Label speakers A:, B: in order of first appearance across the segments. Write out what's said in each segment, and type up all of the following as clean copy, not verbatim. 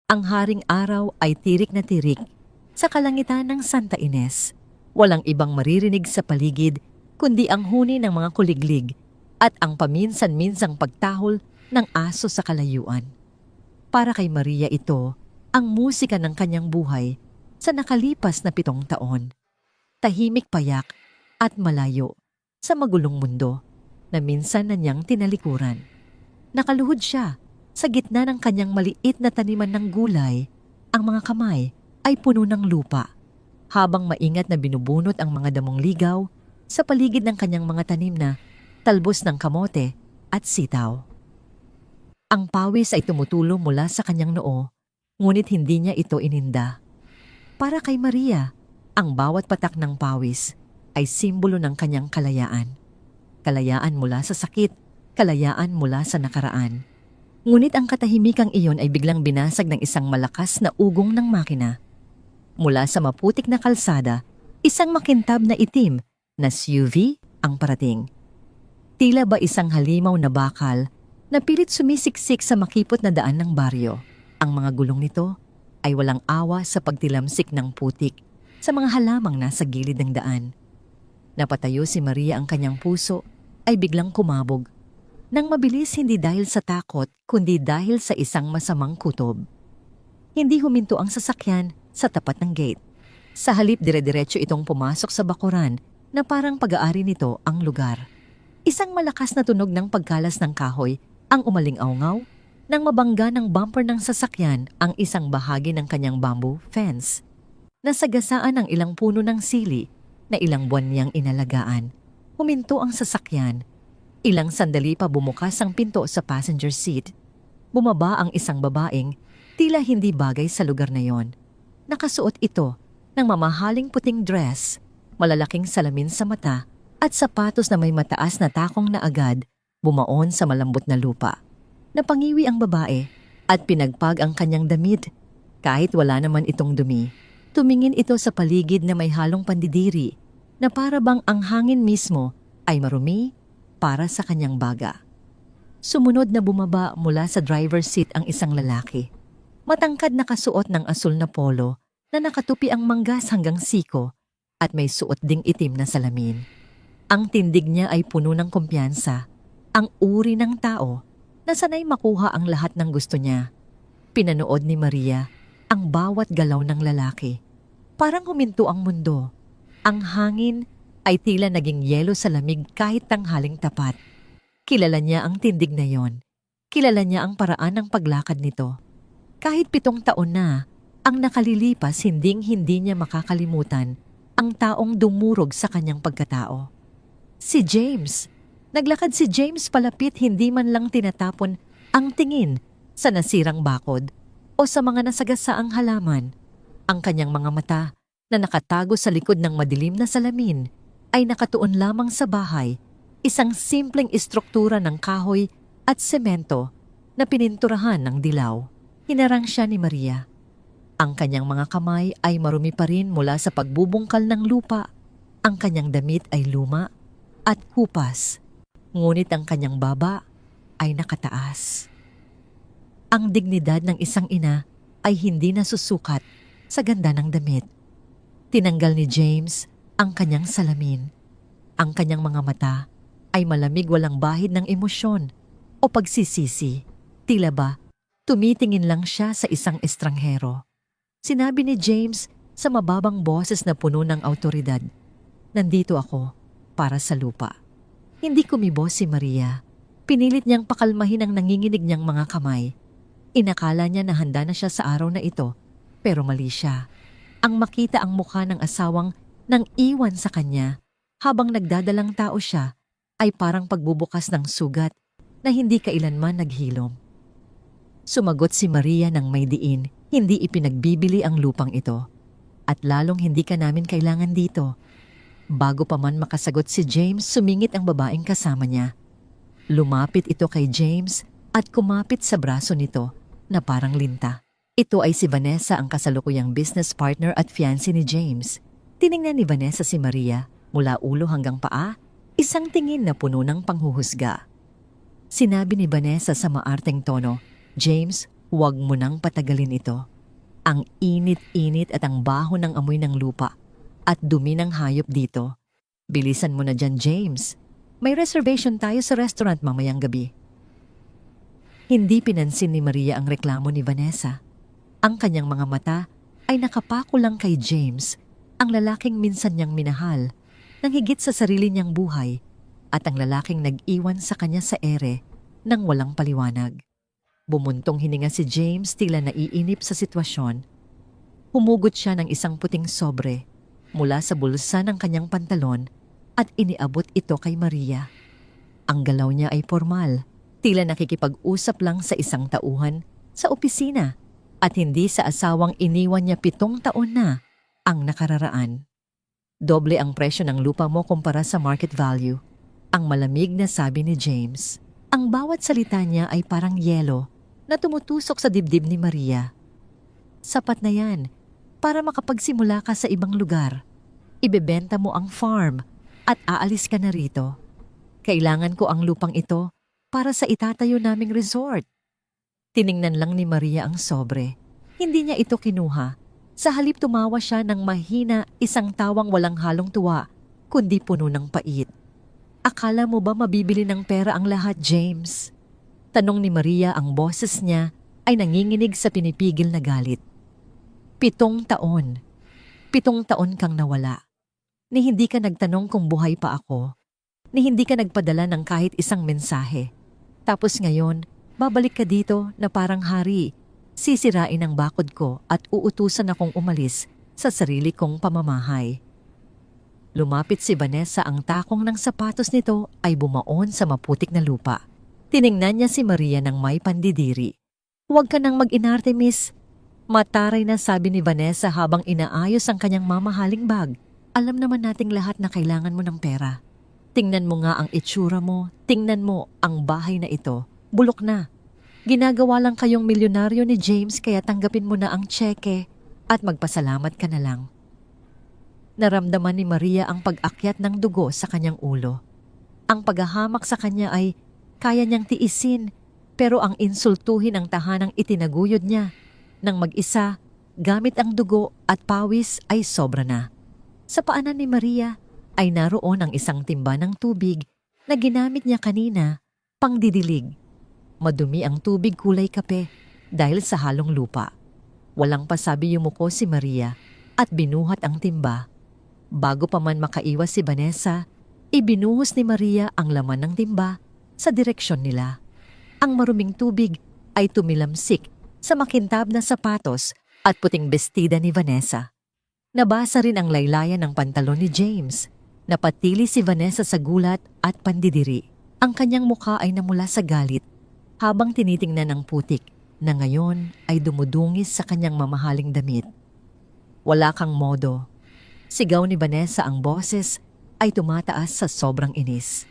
A: Ang haring araw ay tirik na tirik sa kalangitan ng Santa Ines. Walang ibang maririnig sa paligid kundi ang huni ng mga kuliglig at ang paminsan-minsang pagtahol ng aso sa kalayuan. Para kay Maria ito ang musika ng kanyang buhay sa nakalipas na 7 taon. Tahimik payak at malayo sa magulong mundo na minsan na niyang tinalikuran. Nakaluhod siya sa gitna ng kanyang maliit na taniman ng gulay. Ang mga kamay ay puno ng lupa, habang maingat na binubunot ang mga damong ligaw sa paligid ng kanyang mga tanim na talbos ng kamote at sitaw. Ang pawis ay tumutulo mula sa kanyang noo, ngunit hindi niya ito ininda. Para kay Maria, ang bawat patak ng pawis ay simbolo ng kanyang kalayaan. Kalayaan mula sa sakit, kalayaan mula sa nakaraan. Ngunit ang katahimikang iyon ay biglang binasag ng isang malakas na ugong ng makina. Mula sa maputik na kalsada, isang makintab na itim na SUV ang parating. Tila ba isang halimaw na bakal na pilit sumisiksik sa makipot na daan ng baryo. Ang mga gulong nito ay walang awa sa pagtilamsik ng putik sa mga halamang nasa gilid ng daan. Napatayo si Maria, ang kanyang puso ay biglang kumabog. Nang mabilis, hindi dahil sa takot, kundi dahil sa isang masamang kutob. Hindi huminto ang sasakyan sa tapat ng gate. Sa halip, dire-diretso itong pumasok sa bakuran na parang pag-aari nito ang lugar. Isang malakas na tunog ng pagkalas ng kahoy ang umaling-awngaw nang mabangga ng bumper ng sasakyan ang isang bahagi ng kanyang bamboo fence. Nasagasaan ang ilang puno ng sili na ilang buwan niyang inalagaan. Huminto ang sasakyan. Ilang sandali pa bumukas ang pinto sa passenger seat. Bumaba ang isang babaeng tila hindi bagay sa lugar na yon. Nakasuot ito ng mamahaling puting dress, malalaking salamin sa mata at sapatos na may mataas na takong na agad bumaon sa malambot na lupa. Napangiwi ang babae at pinagpag ang kanyang damit. Kahit wala naman itong dumi, tumingin ito sa paligid na may halong pandidiri na para bang ang hangin mismo ay marumi para sa kanyang baga. Sumunod na bumaba mula sa driver's seat ang isang lalaki. Matangkad na kasuot ng asul na polo na nakatupi ang manggas hanggang siko at may suot ding itim na salamin. Ang tindig niya ay puno ng kumpiyansa, ang uri ng tao na sanay makuha ang lahat ng gusto niya. Pinanood ni Maria ang bawat galaw ng lalaki. Parang huminto ang mundo. Ang hangin ay tila naging yelo sa lamig kahit tanghaling tapat. Kilala niya ang tindig na yon. Kilala niya ang paraan ng paglakad nito. Kahit 7 taon na ang nakalilipas, hindi niya makakalimutan ang taong dumurog sa kanyang pagkatao. Si James. Naglakad si James palapit, hindi man lang tinatapon ang tingin sa nasirang bakod o sa mga nasagasaang halaman. Ang kanyang mga mata na nakatago sa likod ng madilim na salamin ay nakatuon lamang sa bahay, isang simpleng istruktura ng kahoy at semento na pininturahan ng dilaw. Hinarang siya ni Maria. Ang kanyang mga kamay ay marumi pa rin mula sa pagbubungkal ng lupa. Ang kanyang damit ay luma at hupas, ngunit ang kanyang baba ay nakataas. Ang dignidad ng isang ina ay hindi nasusukat sa ganda ng damit. Tinanggal ni James ang kanyang salamin. Ang kanyang mga mata ay malamig, walang bahid ng emosyon o pagsisisi. Tila ba, tumitingin lang siya sa isang estranghero. Sinabi ni James sa mababang boses na puno ng awtoridad, "Nandito ako para sa lupa." Hindi kumibo si Maria. Pinilit niyang pakalmahin ang nanginginig niyang mga kamay. Inakala niya na handa na siya sa araw na ito, pero mali siya. Ang makita ang mukha ng asawang nang iwan sa kanya habang nagdadalang tao siya ay parang pagbubukas ng sugat na hindi kailanman naghilom. Sumagot si Maria ng may diin, "Hindi ipinagbibili ang lupang ito at lalong hindi ka namin kailangan dito." Bago pa man makasagot si James, sumingit ang babaeng kasama niya. Lumapit ito kay James at kumapit sa braso nito na parang linta. Ito ay si Vanessa, ang kasalukuyang business partner at fiancé ni James. Tiningnan ni Vanessa si Maria mula ulo hanggang paa, isang tingin na puno ng panghuhusga. Sinabi ni Vanessa sa maarteng tono, "James, Huwag mo nang patagalin ito. Ang init-init at ang baho ng amoy ng lupa at dumi ng hayop dito. Bilisan mo na dyan, James. May reservation tayo sa restaurant mamayang gabi. Hindi pinansin ni Maria ang reklamo ni Vanessa. Ang kanyang mga mata ay nakapako lang kay James, ang lalaking minsan niyang minahal, nang higit sa sarili niyang buhay, at ang lalaking nag-iwan sa kanya sa ere nang walang paliwanag. Bumuntong hininga si James, tila naiinip sa sitwasyon. Humugot siya ng isang puting sobre mula sa bulsa ng kanyang pantalon at iniabot ito kay Maria. Ang galaw niya ay formal, tila nakikipag-usap lang sa isang tauhan sa opisina at hindi sa asawang iniwan niya 7 taon na ang nakararaan. Doble ang presyo ng lupa mo kumpara sa market value. Ang malamig na sabi ni James. Ang bawat salita niya ay parang yelo na tumutusok sa dibdib ni Maria. Sapat na yan para makapagsimula ka sa ibang lugar. Ibebenta mo ang farm at aalis ka na rito. Kailangan ko ang lupang ito para sa itatayo naming resort. Tiningnan lang ni Maria ang sobre. Hindi niya ito kinuha. Sa halip tumawa siya ng mahina, isang tawang walang halong tuwa, kundi puno ng pait. Akala mo ba mabibili ng pera ang lahat, James? Tanong ni Maria, ang boses niya ay nanginginig sa pinipigil na galit. 7 taon. 7 taon kang nawala. Ni hindi ka nagtanong kung buhay pa ako. Ni hindi ka nagpadala ng kahit isang mensahe. Tapos ngayon, babalik ka dito na parang hari. Sisirain ang bakod ko at uutusan akong umalis sa sarili kong pamamahay. Lumapit si Vanessa, ang takong ng sapatos nito ay bumaon sa maputik na lupa. Tiningnan niya si Maria ng may pandidiri. Huwag ka nang mag-inarte, miss. Mataray na sabi ni Vanessa habang inaayos ang kanyang mamahaling bag. Alam naman nating lahat na kailangan mo ng pera. Tingnan mo nga ang itsura mo, tingnan mo ang bahay na ito. Bulok na. Ginagawa lang kayong milyonaryo ni James kaya tanggapin mo na ang tseke at magpasalamat ka na lang. Naramdaman ni Maria ang pag-akyat ng dugo sa kanyang ulo. Ang paghahamak sa kanya ay kaya niyang tiisin, pero ang insultuhin ang tahanang itinaguyod niya nang mag-isa gamit ang dugo at pawis ay sobra na. Sa paanan ni Maria ay naroon ang isang timba ng tubig na ginamit niya kanina pangdidilig. Madumi ang tubig, kulay kape dahil sa halong lupa. Walang pasabi yumuko si Maria at binuhat ang timba. Bago pa man makaiwas si Vanessa, ibinuhos ni Maria ang laman ng timba sa direksyon nila. Ang maruming tubig ay tumilamsik sa makintab na sapatos at puting bestida ni Vanessa. Nabasa rin ang laylayan ng pantalon ni James. Napatili si Vanessa sa gulat at pandidiri. Ang kanyang mukha ay namula sa galit habang tinitingnan ang putik na ngayon ay dumudungis sa kanyang mamahaling damit. Wala kang modo. Sigaw ni Vanessa, ang boses ay tumataas sa sobrang inis.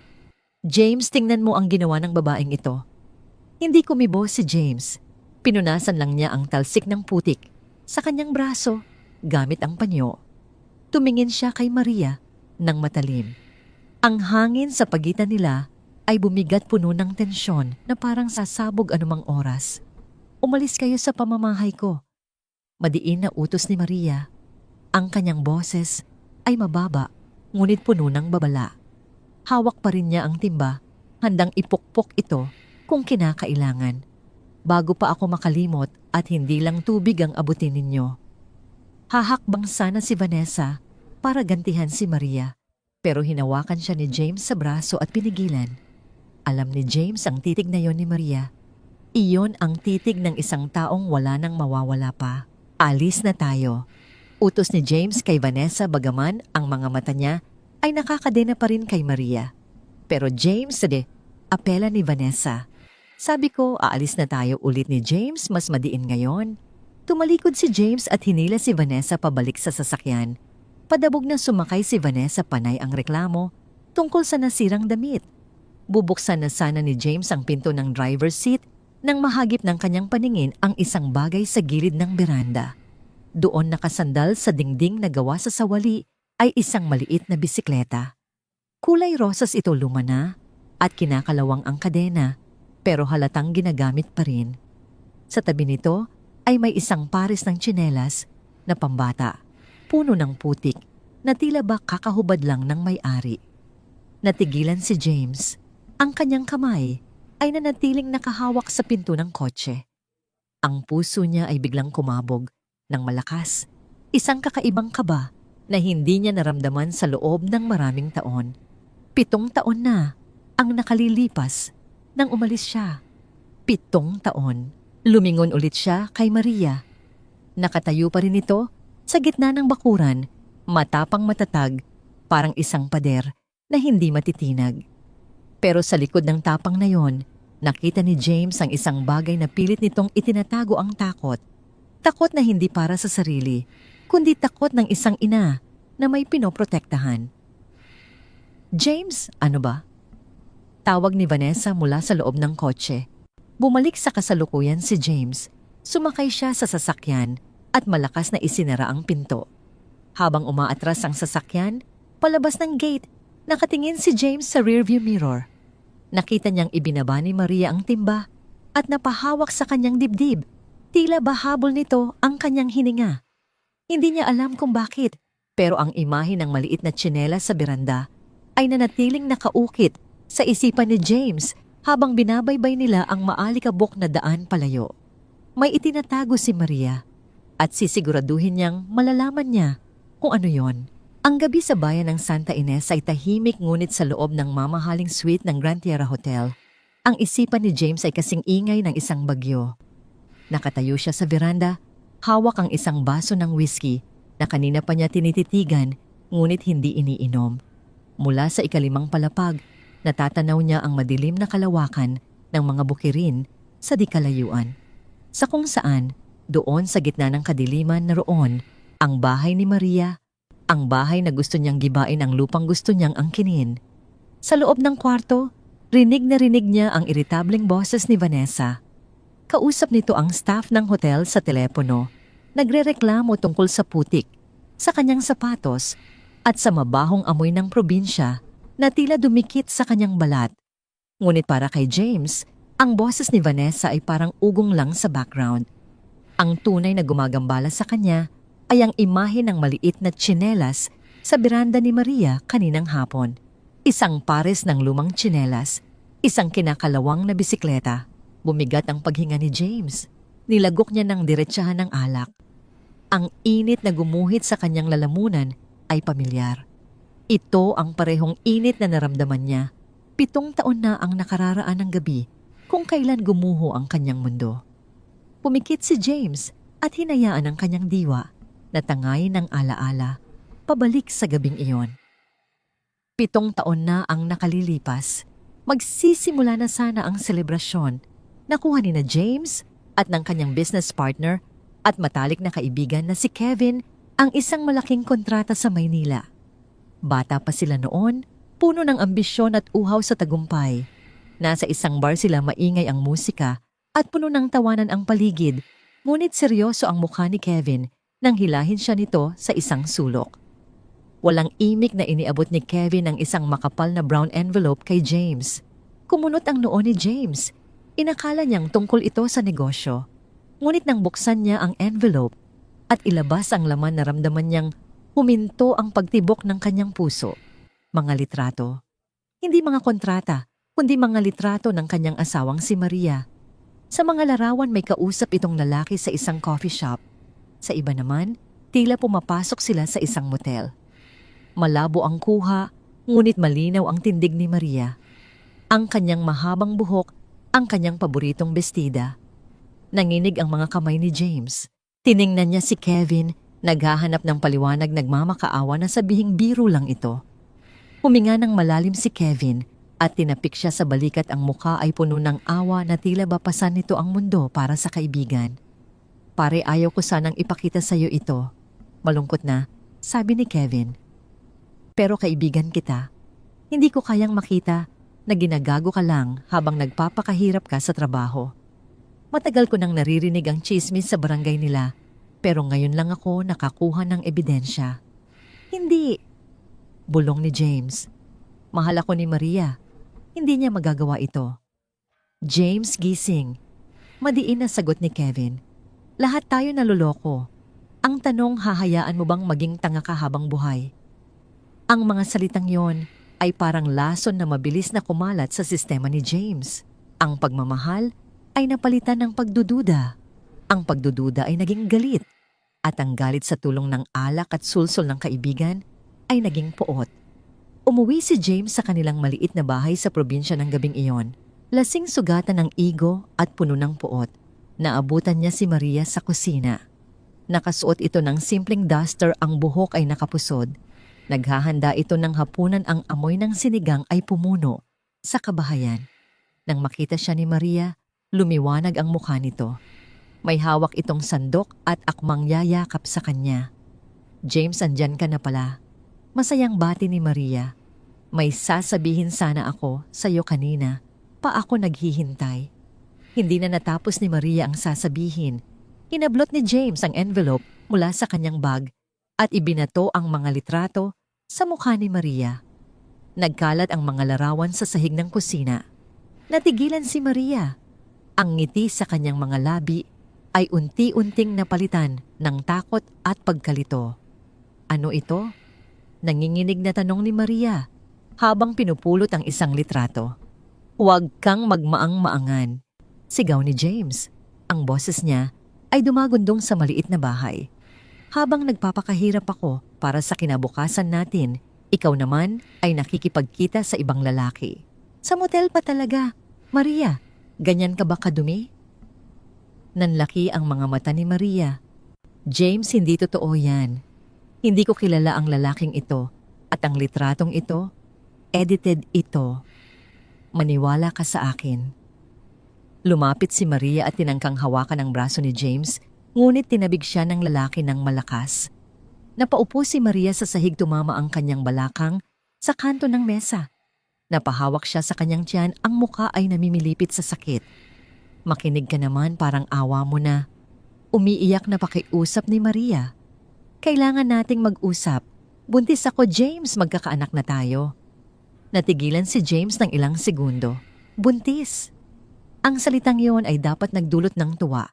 A: James, tingnan mo ang ginawa ng babaeng ito. Hindi kumibo si James. Pinunasan lang niya ang talsik ng putik sa kanyang braso gamit ang panyo. Tumingin siya kay Maria ng matalim. Ang hangin sa pagitan nila ay bumigat, puno ng tensyon na parang sasabog anumang oras. Umalis kayo sa pamamahay ko. Madiin na utos ni Maria. Ang kanyang boses ay mababa, ngunit puno ng babala. Hawak pa rin niya ang timba, handang ipukpok ito kung kinakailangan. Bago pa ako makalimot at hindi lang tubig ang abutin ninyo. Hahakbang sana si Vanessa para gantihan si Maria, pero hinawakan siya ni James sa braso at pinigilan. Alam ni James ang titig na yon ni Maria. Iyon ang titig ng isang taong wala nang mawawala pa. Alis na tayo. Utos ni James kay Vanessa, bagaman ang mga mata niya ay nakakadena pa rin kay Maria. Pero James, apela ni Vanessa. Sabi ko, aalis na tayo ulit ni James, mas madiin ngayon. Tumalikod si James at hinila si Vanessa pabalik sa sasakyan. Padabog na sumakay si Vanessa, panay ang reklamo tungkol sa nasirang damit. Bubuksan na sana ni James ang pinto ng driver's seat nang mahagip ng kanyang paningin ang isang bagay sa gilid ng beranda. Doon nakasandal sa dingding na gawa sa sawali ay isang maliit na bisikleta. Kulay rosas ito, luma na at kinakalawang ang kadena, pero halatang ginagamit pa rin. Sa tabi nito ay may isang pares ng tsinelas na pambata, puno ng putik na tila ba kakahubad lang ng may-ari. Natigilan si James. Ang kanyang kamay ay nanatiling nakahawak sa pinto ng kotse. Ang puso niya ay biglang kumabog ng malakas. Isang kakaibang kaba na hindi niya naramdaman sa loob ng maraming taon. 7 taon na ang nakalilipas nang umalis siya. 7 taon. Lumingon ulit siya kay Maria. Nakatayo pa rin ito sa gitna ng bakuran, matapang matatag, parang isang pader na hindi matitinag. Pero sa likod ng tapang na yon, nakita ni James ang isang bagay na pilit nitong itinatago ang takot. Takot na hindi para sa sarili, kundi takot ng isang ina na may pinoprotektahan. "James, ano ba?" Tawag ni Vanessa mula sa loob ng kotse. Bumalik sa kasalukuyan si James. Sumakay siya sa sasakyan at malakas na isinara ang pinto. Habang umaatras ang sasakyan, palabas ng gate, nakatingin si James sa rearview mirror. Nakita niyang ibinaba ni Maria ang timba at napahawak sa kanyang dibdib. Tila ba habol nito ang kanyang hininga. Hindi niya alam kung bakit, pero ang imahe ng maliit na tsinelas sa beranda ay nanatiling nakaukit sa isipan ni James habang binabaybay nila ang maalikabok na daan palayo. May itinatago si Maria at sisiguraduhin niyang malalaman niya kung ano yon. Ang gabi sa bayan ng Santa Ines ay tahimik, ngunit sa loob ng mamahaling suite ng Grand Tierra Hotel, ang isipan ni James ay kasing ingay ng isang bagyo. Nakatayo siya sa veranda, hawak ang isang baso ng whiskey na kanina pa niya tinititigan ngunit hindi iniinom. Mula sa ikalimang palapag, natatanaw niya ang madilim na kalawakan ng mga bukirin sa di kalayuan. Sa kung saan, doon sa gitna ng kadiliman na roon, ang bahay ni Maria, ang bahay na gusto niyang gibain ang lupang gusto niyang angkinin. Sa loob ng kwarto, rinig na rinig niya ang iritableng boses ni Vanessa. Kausap nito ang staff ng hotel sa telepono, nagrereklamo tungkol sa putik, sa kanyang sapatos, at sa mabahong amoy ng probinsya na tila dumikit sa kanyang balat. Ngunit para kay James, ang boses ni Vanessa ay parang ugong lang sa background. Ang tunay na gumagambala sa kanya ay ang imahe ng maliit na tsinelas sa beranda ni Maria kaninang hapon. Isang pares ng lumang tsinelas, isang kinakalawang na bisikleta. Bumigat ang paghinga ni James. Nilagok niya ng diretsahan ng alak. Ang init na gumuhit sa kanyang lalamunan ay pamilyar. Ito ang parehong init na naramdaman niya. 7 taon na ang nakararaan ng gabi kung kailan gumuho ang kanyang mundo. Pumikit si James at hinayaan ang kanyang diwa na tangayin ng alaala pabalik sa gabing iyon. 7 taon na ang nakalilipas. Magsisimula na sana ang selebrasyon. Nakuha ni na James at ng kanyang business partner at matalik na kaibigan na si Kevin ang isang malaking kontrata sa Maynila. Bata pa sila noon, puno ng ambisyon at uhaw sa tagumpay. Nasa isang bar sila, maingay ang musika at puno ng tawanan ang paligid, ngunit seryoso ang mukha ni Kevin nang hilahin siya nito sa isang sulok. Walang imik na iniabot ni Kevin ang isang makapal na brown envelope kay James. Kumunot ang noo ni James. Inakala niyang tungkol ito sa negosyo. Ngunit nang buksan niya ang envelope at ilabas ang laman, naramdaman niyang huminto ang pagtibok ng kanyang puso. Mga litrato. Hindi mga kontrata, kundi mga litrato ng kanyang asawang si Maria. Sa mga larawan may kausap itong lalaki sa isang coffee shop. Sa iba naman, tila pumapasok sila sa isang motel. Malabo ang kuha, ngunit malinaw ang tindig ni Maria. Ang kanyang mahabang buhok, ang kanyang paboritong bestida. Nanginig ang mga kamay ni James. Tiningnan niya si Kevin, naghahanap ng paliwanag, nagmamakaawa na sabihing biro lang ito. Huminga ng malalim si Kevin at tinapik siya sa balikat. Ang mukha ay puno ng awa na tila bapasan nito ang mundo para sa kaibigan. "Pare, ayaw ko sanang ipakita sa iyo ito." Malungkot na, sabi ni Kevin. "Pero kaibigan kita. Hindi ko kayang makita na ginagago ka lang habang nagpapakahirap ka sa trabaho. Matagal ko nang naririnig ang chismis sa barangay nila, pero ngayon lang ako nakakuha ng ebidensya." "Hindi," bulong ni James. "Mahal ako ni Maria. Hindi niya magagawa ito." James gising. Madiin na sagot ni Kevin. Lahat tayo naluloko. Ang tanong, hahayaan mo bang maging tanga ka habang buhay? Ang mga salitang yon ay parang lason na mabilis na kumalat sa sistema ni James. Ang pagmamahal ay napalitan ng pagdududa. Ang pagdududa ay naging galit. At ang galit sa tulong ng alak at sulsol ng kaibigan ay naging poot. Umuwi si James sa kanilang maliit na bahay sa probinsya ng gabing iyon. Lasing sugatan ng ego at puno ng poot. Naabutan niya si Maria sa kusina. Nakasuot ito ng simpleng duster, ang buhok ay nakapusod. Naghahanda ito ng hapunan, ang amoy ng sinigang ay pumuno sa kabahayan. Nang makita siya ni Maria, lumiwanag ang mukha nito. May hawak itong sandok at akmang yayakap sa kanya. James, andyan ka na pala. Masayang bati ni Maria. May sasabihin sana ako sa iyo kanina, pa ako naghihintay. Hindi na natapos ni Maria ang sasabihin. Hinablot ni James ang envelope mula sa kanyang bag at ibinato ang mga litrato sa mukha ni Maria. Nagkalat ang mga larawan sa sahig ng kusina. Natigilan si Maria. Ang ngiti sa kanyang mga labi ay unti-unting napalitan ng takot at pagkalito. Ano ito? Nanginginig na tanong ni Maria habang pinupulot ang isang litrato. Huwag kang magmaang-maangan, sigaw ni James. Ang boses niya ay dumagundong sa maliit na bahay. Habang nagpapakahirap ako para sa kinabukasan natin, ikaw naman ay nakikipagkita sa ibang lalaki. Sa motel pa talaga. Maria, ganyan ka ba kadumi? Nanlaki ang mga mata ni Maria. James, hindi totoo yan. Hindi ko kilala ang lalaking ito at ang litratong ito, edited ito. Maniwala ka sa akin. Lumapit si Maria at tinangkang hawakan ang braso ni James, ngunit tinabig siya ng lalaki ng malakas. Napaupo si Maria sa sahig, tumama ang kanyang balakang sa kanto ng mesa. Napahawak siya sa kanyang tiyan, ang muka ay namimilipit sa sakit. Makinig ka naman, parang awa mo na. Umiiyak na pakiusap ni Maria. Kailangan nating mag-usap. Buntis ako, James, magkakaanak na tayo. Natigilan si James ng ilang segundo. Buntis. Ang salitang yon ay dapat nagdulot ng tuwa.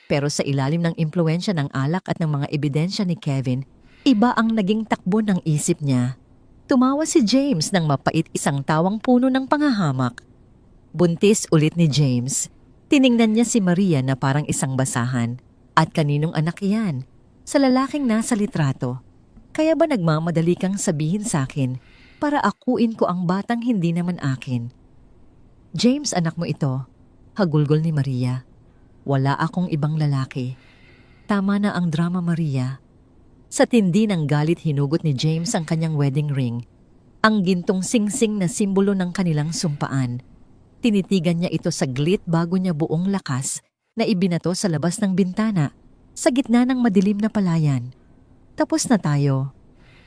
A: Pero sa ilalim ng impluensya ng alak at ng mga ebidensya ni Kevin, iba ang naging takbo ng isip niya. Tumawa si James ng mapait, isang tawang puno ng pangahamak. Buntis ulit ni James. Tiningnan niya si Maria na parang isang basahan. At kaninong anak yan? Sa lalaking nasa litrato. Kaya ba nagmamadali kang sabihin sa akin para akuin ko ang batang hindi naman akin? James, anak mo ito. Hagulgol ni Maria. Wala akong ibang lalaki. Tama na ang drama, Maria. Sa tindi ng galit, hinugot ni James ang kanyang wedding ring. Ang gintong singsing na simbolo ng kanilang sumpaan. Tinitigan niya ito saglit bago niya buong lakas na ibinato sa labas ng bintana sa gitna ng madilim na palayan. Tapos na tayo.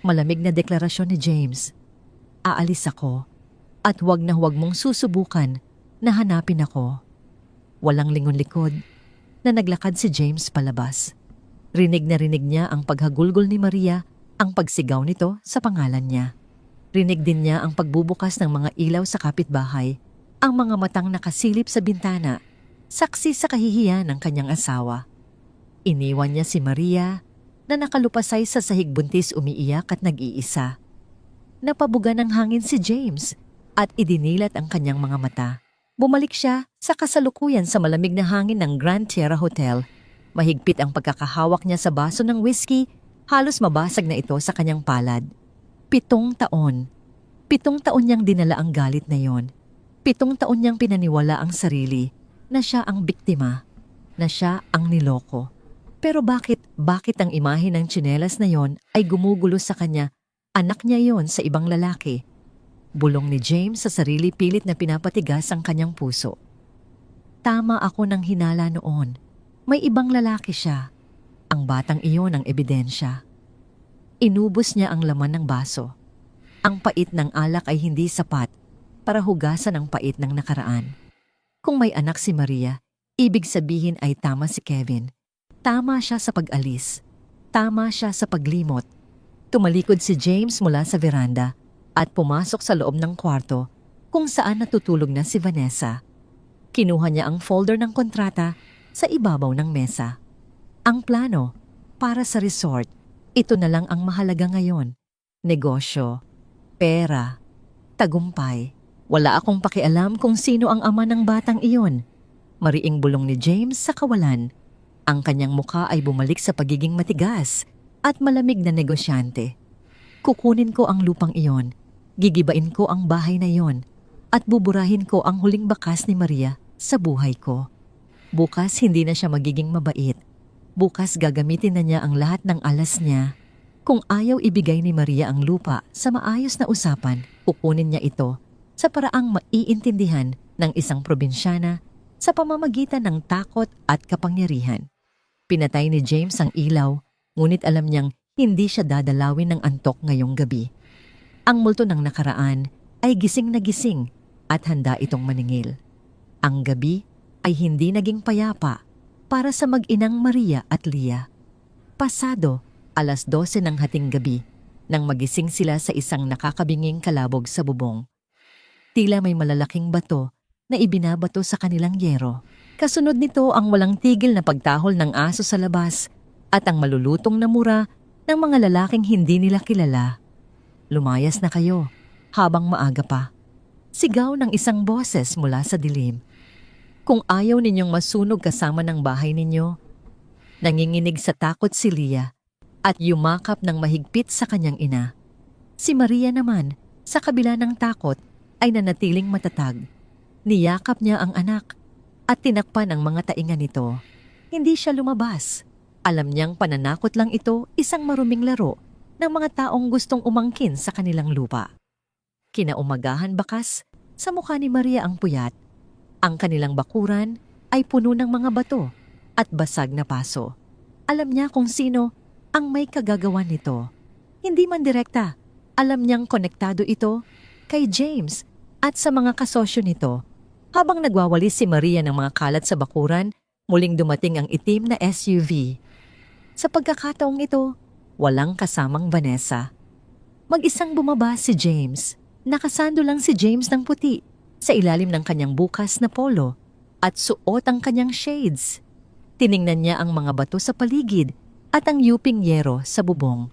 A: Malamig na deklarasyon ni James. Aalis ako at huwag na huwag mong susubukan na hanapin ako. Walang lingon-likod na naglakad si James palabas. Rinig na rinig niya ang paghagulgol ni Maria, ang pagsigaw nito sa pangalan niya. Rinig din niya ang pagbubukas ng mga ilaw sa kapitbahay, ang mga matang nakasilip sa bintana, saksi sa kahihiyan ng kanyang asawa. Iniwan niya si Maria na nakalupasay sa sahig, buntis, umiiyak at nag-iisa. Napabuga ng hangin si James at idinilat ang kanyang mga mata. Bumalik siya sa kasalukuyan sa malamig na hangin ng Grand Tierra Hotel. Mahigpit ang pagkakahawak niya sa baso ng whiskey, halos mabasag na ito sa kanyang palad. 7 taon. 7 taon niyang dinala ang galit na yon. 7 taon niyang pinaniwala ang sarili na siya ang biktima, na siya ang niloko. Pero bakit ang imahe ng tsinelas na yon ay gumugulo sa kanya? Anak niya yon sa ibang lalaki. Bulong ni James sa sarili, pilit na pinapatigas ang kanyang puso. Tama ako ng hinala noon. May ibang lalaki siya. Ang batang iyon ang ebidensya. Inubos niya ang laman ng baso. Ang pait ng alak ay hindi sapat para hugasan ang pait ng nakaraan. Kung may anak si Maria, ibig sabihin ay tama si Kevin. Tama siya sa pag-alis. Tama siya sa paglimot. Tumalikod si James mula sa veranda at pumasok sa loob ng kwarto kung saan natutulog na si Vanessa. Kinuha niya ang folder ng kontrata sa ibabaw ng mesa. Ang plano para sa resort, ito na lang ang mahalaga ngayon. Negosyo, pera, tagumpay. Wala akong pakialam kung sino ang ama ng batang iyon. Mariing bulong ni James sa kawalan. Ang kanyang mukha ay bumalik sa pagiging matigas at malamig na negosyante. Kukunin ko ang lupang iyon, gigibain ko ang bahay na iyon, at buburahin ko ang huling bakas ni Maria sa buhay ko. Bukas hindi na siya magiging mabait. Bukas gagamitin na niya ang lahat ng alas niya. Kung ayaw ibigay ni Maria ang lupa sa maayos na usapan, kukunin niya ito sa paraang maiintindihan ng isang probinsyana sa pamamagitan ng takot at kapangyarihan. Pinatay ni James ang ilaw, ngunit alam niyang hindi siya dadalawin ng antok ngayong gabi. Ang multo ng nakaraan ay gising na gising at handa itong maningil. Ang gabi ay hindi naging payapa para sa mag-inang Maria at Leah. Pasado, 12:00 ng hating gabi, nang magising sila sa isang nakakabinging kalabog sa bubong. Tila may malalaking bato na ibinabato sa kanilang yero. Kasunod nito ang walang tigil na pagtahol ng aso sa labas at ang malulutong na mura ng mga lalaking hindi nila kilala. Lumayas na kayo habang maaga pa. Sigaw ng isang boses mula sa dilim. Kung ayaw ninyong masunog kasama ng bahay ninyo, nanginginig sa takot si Leah at yumakap ng mahigpit sa kanyang ina. Si Maria naman, sa kabila ng takot, ay nanatiling matatag. Niyakap niya ang anak at tinakpan ang mga tainga nito. Hindi siya lumabas. Alam niyang pananakot lang ito, isang maruming laro ng mga taong gustong umangkin sa kanilang lupa. Kinaumagahan bakas, sa mukha ni Maria ang puyat. Ang kanilang bakuran ay puno ng mga bato at basag na paso. Alam niya kung sino ang may kagagawan nito. Hindi man direkta, alam niyang konektado ito kay James at sa mga kasosyo nito. Habang nagwawalis si Maria ng mga kalat sa bakuran, muling dumating ang itim na SUV. Sa pagkakataong ito, walang kasamang Vanessa. Mag-isang bumaba si James. Nakasando lang si James ng puti sa ilalim ng kanyang bukas na polo at suot ang kanyang shades. Tiningnan niya ang mga bato sa paligid at ang yuping yero sa bubong.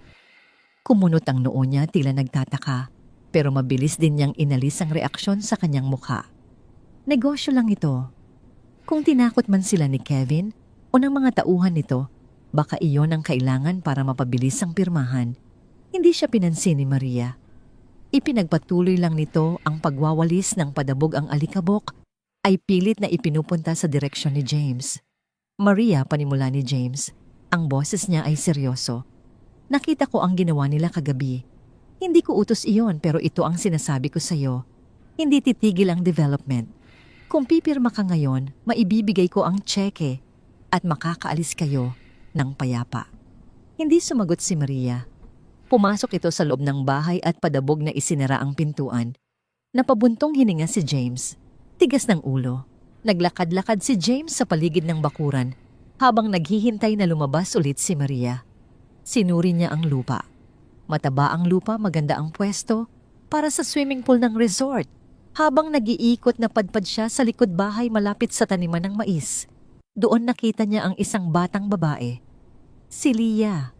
A: Kumunot ang noo niya, tila nagtataka, pero mabilis din niyang inalis ang reaksyon sa kanyang mukha. Negosyo lang ito. Kung tinakot man sila ni Kevin o ng mga tauhan nito, baka iyon ang kailangan para mapabilis ang pirmahan. Hindi siya pinansin ni Maria. Ipinagpatuloy lang nito ang pagwawalis ng padabog ang alikabok ay pilit na ipinupunta sa direksyon ni James. Maria, panimula ni James, ang boses niya ay seryoso. Nakita ko ang ginawa nila kagabi. Hindi ko utos iyon pero ito ang sinasabi ko sa iyo. Hindi titigil ang development. Kung pipirma ka ngayon, maibibigay ko ang tseke at makakaalis kayo ng payapa. Hindi sumagot si Maria. Pumasok ito sa loob ng bahay at padabog na isinara ang pintuan. Napabuntong hininga si James. Tigas ng ulo. Naglakad-lakad si James sa paligid ng bakuran habang naghihintay na lumabas ulit si Maria. Sinuri niya ang lupa. Mataba ang lupa, maganda ang pwesto para sa swimming pool ng resort. Habang nag-iikot na padpad siya sa likod bahay malapit sa taniman ng mais, doon nakita niya ang isang batang babae. Si Leah.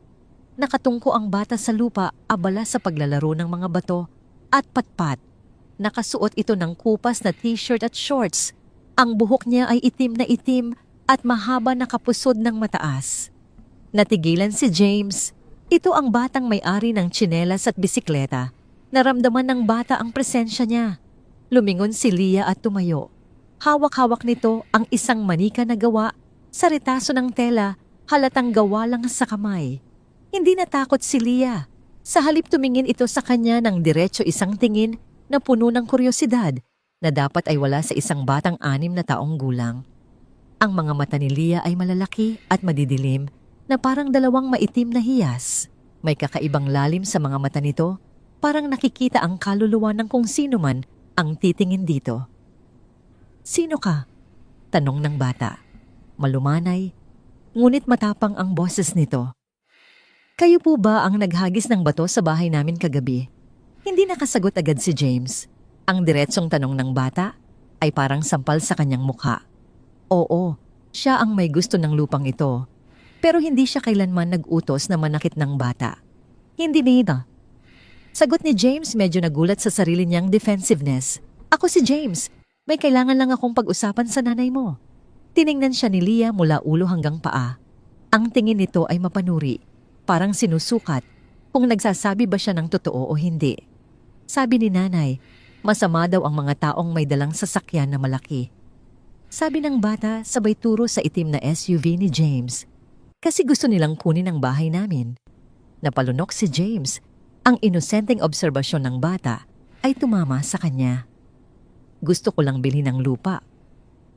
A: Nakatungko ang bata sa lupa, abala sa paglalaro ng mga bato at patpat. Nakasuot ito ng kupas na t-shirt at shorts. Ang buhok niya ay itim na itim at mahaba na kapusod ng mataas. Natigilan si James. Ito ang batang may-ari ng tsinelas at bisikleta. Naramdaman ng bata ang presensya niya. Lumingon si Leah at tumayo. Hawak-hawak nito ang isang manika na gawa sa retaso ng tela, halatang gawa lang sa kamay. Hindi natakot si Leah. Sa halip tumingin ito sa kanya ng diretso, isang tingin na puno ng kuryosidad na dapat ay wala sa isang batang 6 na taong gulang. Ang mga mata ni Leah ay malalaki at madidilim na parang dalawang maitim na hiyas. May kakaibang lalim sa mga mata nito, parang nakikita ang kaluluwa ng kung sino man ang titingin dito. "Sino ka?" tanong ng bata. Malumanay, ngunit matapang ang boses nito. "Kayo po ba ang naghagis ng bato sa bahay namin kagabi?" Hindi nakasagot agad si James. Ang diretsong tanong ng bata ay parang sampal sa kanyang mukha. Oo, siya ang may gusto ng lupang ito. Pero hindi siya kailanman nag-utos na manakit ng bata. Hindi nito. Sagot ni James medyo nagulat sa sarili niyang defensiveness. Ako si James. May kailangan lang akong pag-usapan sa nanay mo. Tiningnan siya ni Leah mula ulo hanggang paa. Ang tingin nito ay mapanuri. Parang sinusukat kung nagsasabi ba siya ng totoo o hindi. Sabi ni nanay, masama daw ang mga taong may dalang sasakyan na malaki. Sabi ng bata sabay turo sa itim na SUV ni James. Kasi gusto nilang kunin ang bahay namin. Napalunok si James. Ang inosenteng obserbasyon ng bata ay tumama sa kanya. Gusto ko lang bilhin ng lupa.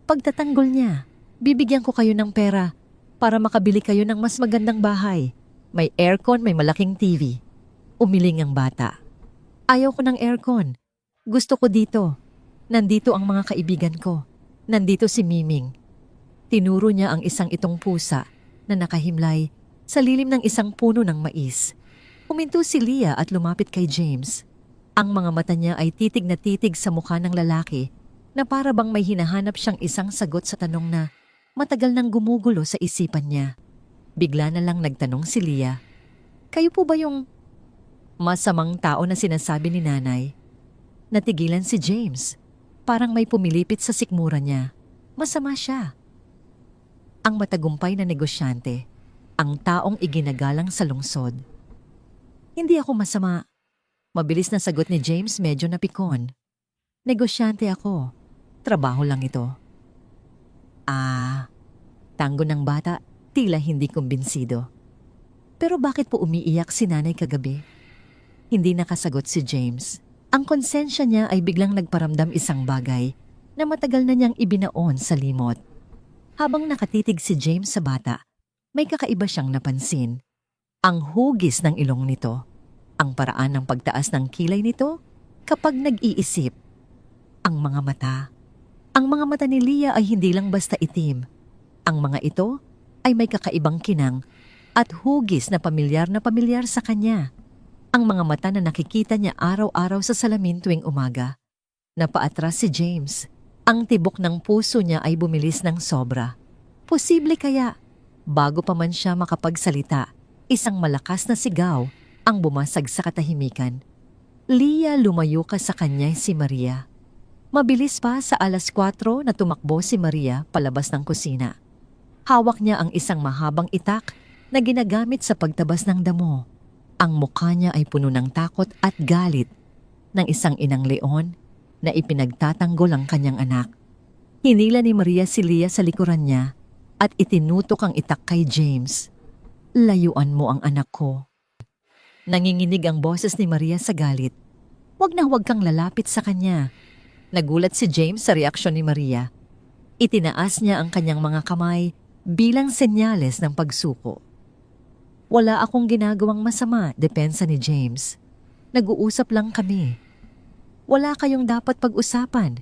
A: Pagtatanggol niya, bibigyan ko kayo ng pera para makabili kayo ng mas magandang bahay. May aircon, may malaking TV. Umiling ang bata. Ayaw ko ng aircon. Gusto ko dito. Nandito ang mga kaibigan ko. Nandito si Miming. Tinuro niya ang isang itong pusa na nakahimlay sa lilim ng isang puno ng mais. Huminto si Leah at lumapit kay James. Ang mga mata niya ay titig na titig sa mukha ng lalaki na para bang may hinahanap siyang isang sagot sa tanong na matagal nang gumugulo sa isipan niya. Bigla na lang nagtanong si Leah, "Kayo po ba yung masamang tao na sinasabi ni nanay?" Natigilan si James. Parang may pumilipit sa sikmura niya. Masama siya. Ang matagumpay na negosyante, ang taong iginagalang sa lungsod. Hindi ako masama. Mabilis na sagot ni James medyo napikon. Negosyante ako. Trabaho lang ito. Tango ng bata, tila hindi kumbinsido. Pero bakit po umiiyak si nanay kagabi? Hindi nakasagot si James. Ang konsensya niya ay biglang nagparamdam isang bagay na matagal na niyang ibinaon sa limot. Habang nakatitig si James sa bata, may kakaiba siyang napansin. Ang hugis ng ilong nito, ang paraan ng pagtaas ng kilay nito kapag nag-iisip. Ang mga mata ni Leah ay hindi lang basta itim. Ang mga ito ay may kakaibang kinang at hugis na pamilyar sa kanya. Ang mga mata na nakikita niya araw-araw sa salamin tuwing umaga. Napaatras si James. Ang tibok ng puso niya ay bumilis ng sobra. Posible kaya, bago pa man siya makapagsalita, isang malakas na sigaw ang bumasag sa katahimikan. Leah, lumayo ka sa kanya si Maria. Mabilis pa sa 4:00 na tumakbo si Maria palabas ng kusina. Hawak niya ang isang mahabang itak na ginagamit sa pagtabas ng damo. Ang mukha niya ay puno ng takot at galit ng isang inang leon na ipinagtatanggol ang kanyang anak. Hinila ni Maria si Leah sa likuran niya at itinutok ang itak kay James. Layuan mo ang anak ko. Nanginginig ang boses ni Maria sa galit. Huwag na huwag kang lalapit sa kanya. Nagulat si James sa reaksyon ni Maria. Itinaas niya ang kanyang mga kamay bilang senyales ng pagsuko. Wala akong ginagawang masama, depensa ni James. Nag-uusap lang kami. Wala kayong dapat pag-usapan,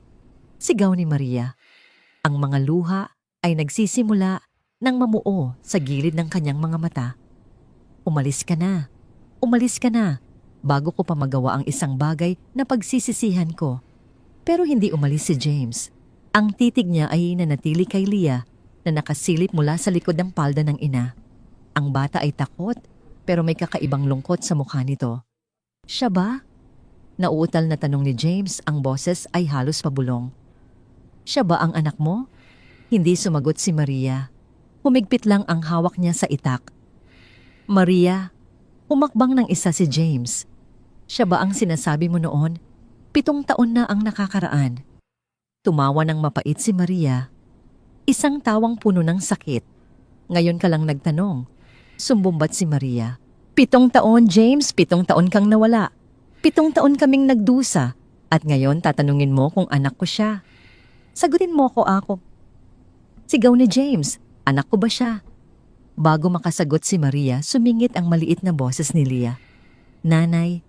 A: sigaw ni Maria. Ang mga luha ay nagsisimula ng mamuo sa gilid ng kanyang mga mata. Umalis ka na, bago ko pa magawa ang isang bagay na pagsisisihan ko. Pero hindi umalis si James. Ang titig niya ay nanatili kay Leah na nakasilip mula sa likod ng palda ng ina. Ang bata ay takot pero may kakaibang lungkot sa mukha nito. Siya ba? Nauutal na tanong ni James, ang boses ay halos pabulong. Siya ba ang anak mo? Hindi sumagot si Maria. Humigpit lang ang hawak niya sa itak. Maria, humakbang ng isa si James. Siya ba ang sinasabi mo noon? 7 taon na ang nakakaraan. Tumawa ng mapait si Maria. Isang tawang puno ng sakit. Ngayon ka lang nagtanong. Sumbumbat si Maria. 7 taon, James, 7 taon kang nawala. 7 taon kaming nagdusa. At ngayon tatanungin mo kung anak ko siya. Sagutin mo ako. Sigaw ni James, anak ko ba siya? Bago makasagot si Maria, sumingit ang maliit na boses ni Leah. Nanay,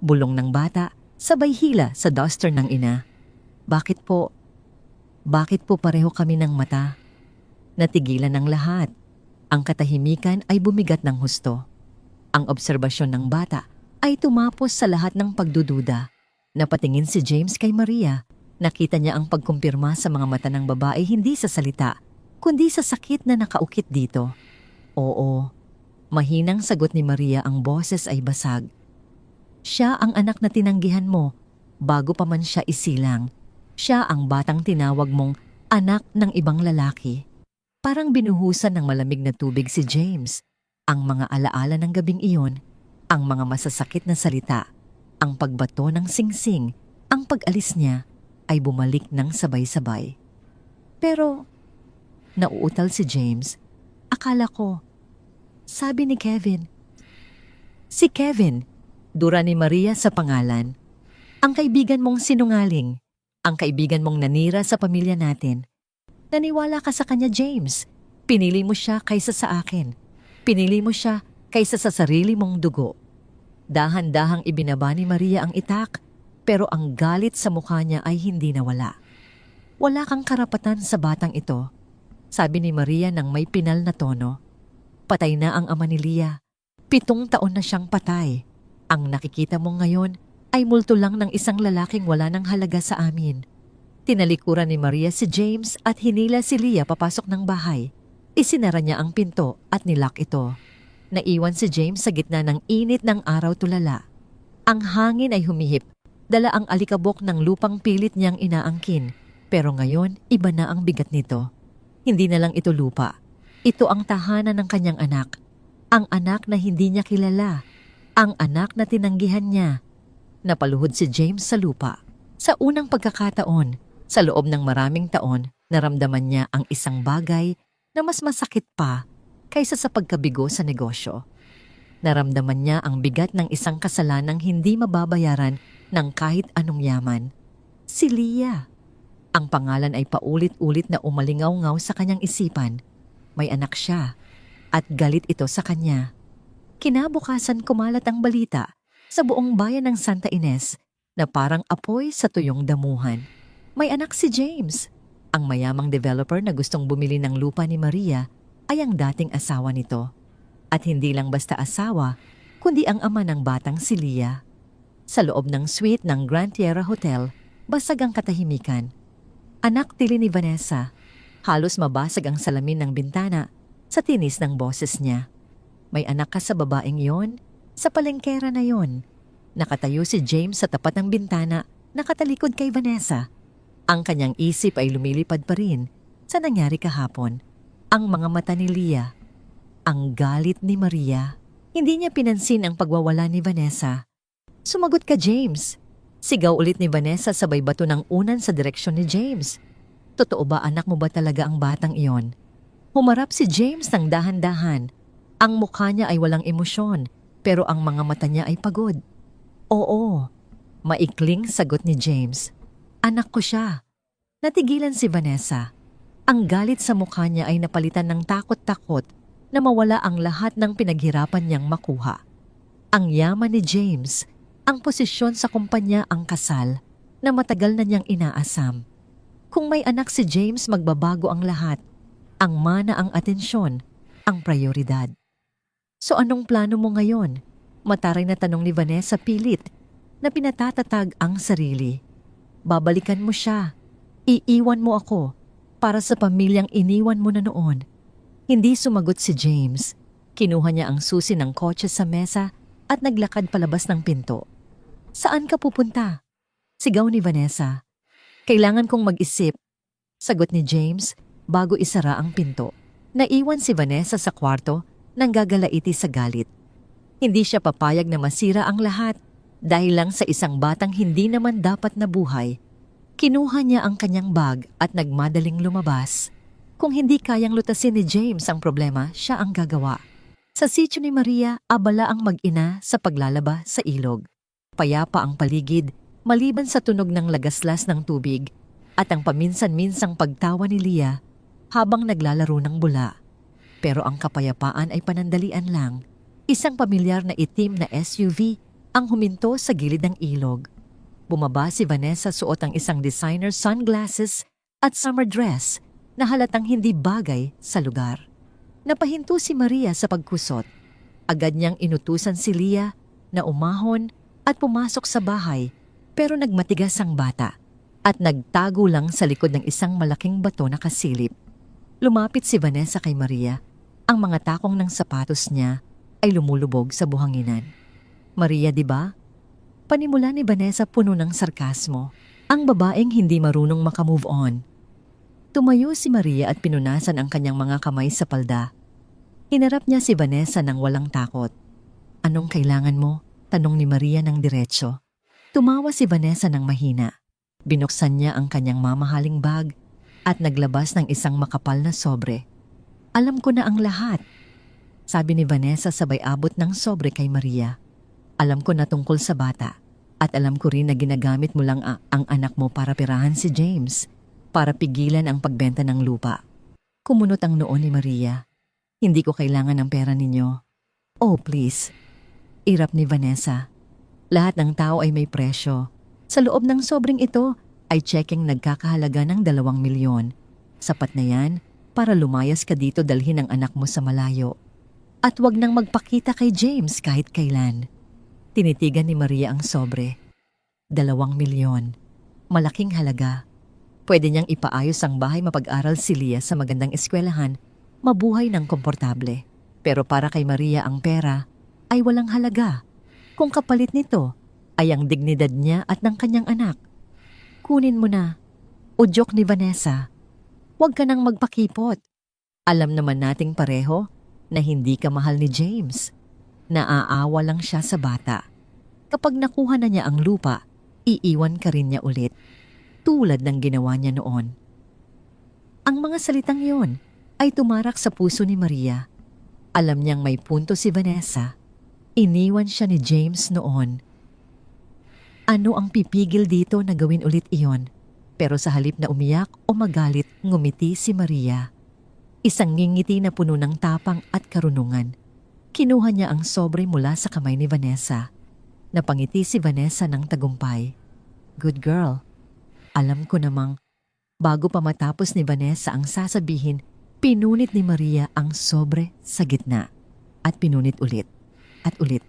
A: bulong ng bata, sabay hila sa duster ng ina. Bakit po pareho kami ng mata? Natigilan ng lahat. Ang katahimikan ay bumigat ng husto. Ang obserbasyon ng bata ay tumapos sa lahat ng pagdududa. Napatingin si James kay Maria Nakita niya ang pagkumpirma sa mga mata ng babae hindi sa salita, kundi sa sakit na nakaukit dito. Oo, mahinang sagot ni Maria, ang boses ay basag. Siya ang anak na tinanggihan mo bago pa man siya isilang. Siya ang batang tinawag mong anak ng ibang lalaki. Parang binuhusan ng malamig na tubig si James. Ang mga alaala ng gabing iyon, ang mga masasakit na salita, ang pagbato ng singsing, ang pag-alis niya ay bumalik ng sabay-sabay. Pero, nauutal si James. Akala ko, sabi ni Kevin. Si Kevin, dura ni Maria sa pangalan. Ang kaibigan mong sinungaling, ang kaibigan mong nanira sa pamilya natin. Naniwala ka sa kanya, James. Pinili mo siya kaysa sa akin. Pinili mo siya kaysa sa sarili mong dugo. Dahan-dahang ibinaba ni Maria ang itak, pero ang galit sa mukha niya ay hindi nawala. Wala kang karapatan sa batang ito, sabi ni Maria nang may pinal na tono. Patay na ang ama ni Leah. 7 taon na siyang patay. Ang nakikita mo ngayon ay multo lang ng isang lalaking wala ng halaga sa amin. Tinalikuran ni Maria si James at hinila si Leah papasok ng bahay. Isinara niya ang pinto at nilock ito. Naiwan si James sa gitna ng init ng araw tulala. Ang hangin ay humihip, dala ang alikabok ng lupang pilit niyang inaangkin. Pero ngayon, iba na ang bigat nito. Hindi na lang ito lupa. Ito ang tahanan ng kanyang anak. Ang anak na hindi niya kilala. Ang anak na tinanggihan niya. Napaluhod si James sa lupa. Sa unang pagkakataon, sa loob ng maraming taon, naramdaman niya ang isang bagay na mas masakit pa kaysa sa pagkabigo sa negosyo. Naramdaman niya ang bigat ng isang kasalanang hindi mababayaran ng kahit anong yaman. Si Leah. Ang pangalan ay paulit-ulit na umalingaw-ngaw sa kanyang isipan. May anak siya at galit ito sa kanya. Kinabukasan kumalat ang balita sa buong bayan ng Santa Ines na parang apoy sa tuyong damuhan. May anak si James. Ang mayamang developer na gustong bumili ng lupa ni Maria ay ang dating asawa nito. At hindi lang basta asawa, kundi ang ama ng batang si Leah. Sa loob ng suite ng Grand Tierra Hotel, basag ang katahimikan. Anak tili ni Vanessa. Halos mabasag ang salamin ng bintana sa tinis ng boses niya. May anak ka sa babaeng yon? Sa palengkera na yon. Nakatayo si James sa tapat ng bintana, nakatalikod kay Vanessa. Ang kanyang isip ay lumilipad pa rin sa nangyari kahapon. Ang mga mata ni Leah. Ang galit ni Maria. Hindi niya pinansin ang pagwawala ni Vanessa. Sumagot ka, James. Sigaw ulit ni Vanessa sabay bato ng unan sa direksyon ni James. Totoo ba, anak mo ba talaga ang batang iyon? Humarap si James ng dahan-dahan. Ang mukha niya ay walang emosyon, pero ang mga mata niya ay pagod. Oo, maikling sagot ni James. Anak ko siya. Natigilan si Vanessa. Ang galit sa mukha niya ay napalitan ng takot-takot na mawala ang lahat ng pinaghirapan niyang makuha. Ang yaman ni James, ang posisyon sa kumpanya, ang kasal na matagal na niyang inaasam. Kung may anak si James, magbabago ang lahat. Ang mana, ang atensyon, ang prioridad. So anong plano mo ngayon? Mataray na tanong ni Vanessa pilit na pinatatatag ang sarili. Babalikan mo siya. Iiwan mo ako para sa pamilyang iniwan mo na noon. Hindi sumagot si James. Kinuha niya ang susi ng kotse sa mesa at naglakad palabas ng pinto. Saan ka pupunta? Sigaw ni Vanessa. Kailangan kong mag-isip. Sagot ni James bago isara ang pinto. Naiwan si Vanessa sa kwarto nang gagalaiti sa galit. Hindi siya papayag na masira ang lahat dahil lang sa isang batang hindi naman dapat na buhay. Kinuha niya ang kanyang bag at nagmadaling lumabas. Kung hindi kayang lutasin ni James ang problema, siya ang gagawa. Sa sitio ni Maria, abala ang mag-ina sa paglalaba sa ilog. Payapa ang paligid, maliban sa tunog ng lagaslas ng tubig at ang paminsan-minsang pagtawa ni Leah habang naglalaro ng bula. Pero ang kapayapaan ay panandalian lang. Isang pamilyar na itim na SUV ang huminto sa gilid ng ilog. Bumaba si Vanessa, suot ang isang designer sunglasses at summer dress na halatang hindi bagay sa lugar. Napahinto si Maria sa pagkusot. Agad niyang inutusan si Leah na umahon at pumasok sa bahay, pero nagmatigas ang bata at nagtago lang sa likod ng isang malaking bato na kasilip. Lumapit si Vanessa kay Maria. Ang mga takong ng sapatos niya ay lumulubog sa buhanginan. Maria, di ba? Panimula ni Vanessa puno ng sarkasmo. Ang babaeng hindi marunong makamove on. Tumayo si Maria at pinunasan ang kanyang mga kamay sa palda. Hinarap niya si Vanessa nang walang takot. Anong kailangan mo? Tanong ni Maria ng diretso. Tumawa si Vanessa ng mahina. Binuksan niya ang kanyang mamahaling bag at naglabas ng isang makapal na sobre. Alam ko na ang lahat. Sabi ni Vanessa sabay abot ng sobre kay Maria. Alam ko na tungkol sa bata at alam ko rin na ginagamit mo lang ang anak mo para pirahan si James para pigilan ang pagbenta ng lupa. Kumunot ang noo ni Maria. Hindi ko kailangan ng pera ninyo. Oh please. Irap ni Vanessa. Lahat ng tao ay may presyo. Sa loob ng sobreng ito ay checking nagkakahalaga ng 2 milyon. Sapat na yan para lumayas ka dito dalhin ang anak mo sa malayo. At wag nang magpakita kay James kahit kailan. Tinitigan ni Maria ang sobre. 2 milyon. Malaking halaga. Pwede niyang ipaayos ang bahay mapag-aral si Leah sa magandang eskwelahan, mabuhay ng komportable. Pero para kay Maria ang pera ay walang halaga. Kung kapalit nito ay ang dignidad niya at ng kanyang anak. Kunin mo na. Udyok ni Vanessa. Huwag ka nang magpakipot. Alam naman nating pareho na hindi ka mahal ni James. Naaawa lang siya sa bata. Kapag nakuha na niya ang lupa, iiwan ka rin niya ulit. Tulad ng ginawa niya noon. Ang mga salitang yon ay tumarak sa puso ni Maria. Alam niyang may punto si Vanessa. Iniwan siya ni James noon. Ano ang pipigil dito na gawin ulit iyon? Pero sa halip na umiyak o magalit, ngumiti si Maria. Isang ngingiti na puno ng tapang at karunungan. Kinuha niya ang sobre mula sa kamay ni Vanessa. Napangiti si Vanessa ng tagumpay. Good girl. Alam ko namang, bago pa matapos ni Vanessa ang sasabihin, pinunit ni Maria ang sobre sa gitna. At pinunit ulit. At ulit.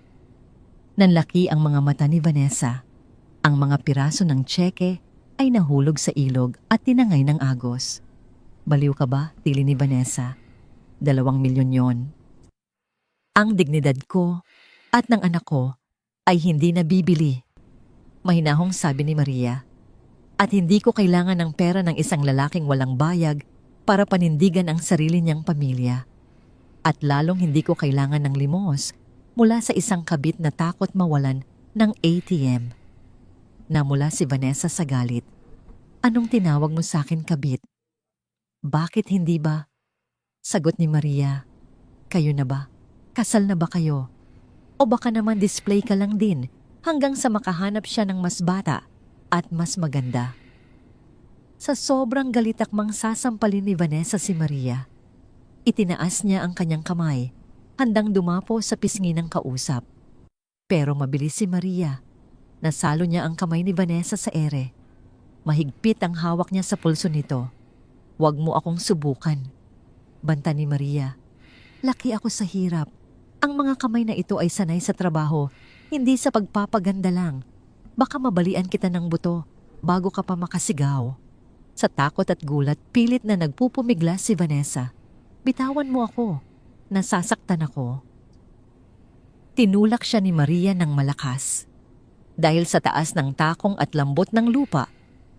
A: Nanlaki ang mga mata ni Vanessa. Ang mga piraso ng tseke ay nahulog sa ilog at tinangay ng agos. Baliw ka ba? Tili ni Vanessa. 2 milyon yon. Ang dignidad ko at ng anak ko ay hindi nabibili. Mahinahong sabi ni Maria. At hindi ko kailangan ng pera ng isang lalaking walang bayag para panindigan ang sarili niyang pamilya. At lalong hindi ko kailangan ng limos mula sa isang kabit na takot mawalan ng ATM. Namula si Vanessa sa galit. Anong tinawag mo sa akin, kabit? Bakit hindi ba? Sagot ni Maria. Kayo na ba? Kasal na ba kayo? O baka naman display ka lang din hanggang sa makahanap siya ng mas bata at mas maganda. Sa sobrang galit akmang sasampalin ni Vanessa si Maria. Itinaas niya ang kanyang kamay, handang dumapo sa pisngi ng kausap. Pero mabilis si Maria. Nasalo niya ang kamay ni Vanessa sa ere. Mahigpit ang hawak niya sa pulso nito. Huwag mo akong subukan. Banta ni Maria. Laki ako sa hirap. Ang mga kamay na ito ay sanay sa trabaho, hindi sa pagpapaganda lang. Baka mabalian kita ng buto bago ka pa makasigaw. Sa takot at gulat, pilit na nagpupumiglas si Vanessa. Bitawan mo ako. Nasasaktan ako. Tinulak siya ni Maria ng malakas. Dahil sa taas ng takong at lambot ng lupa,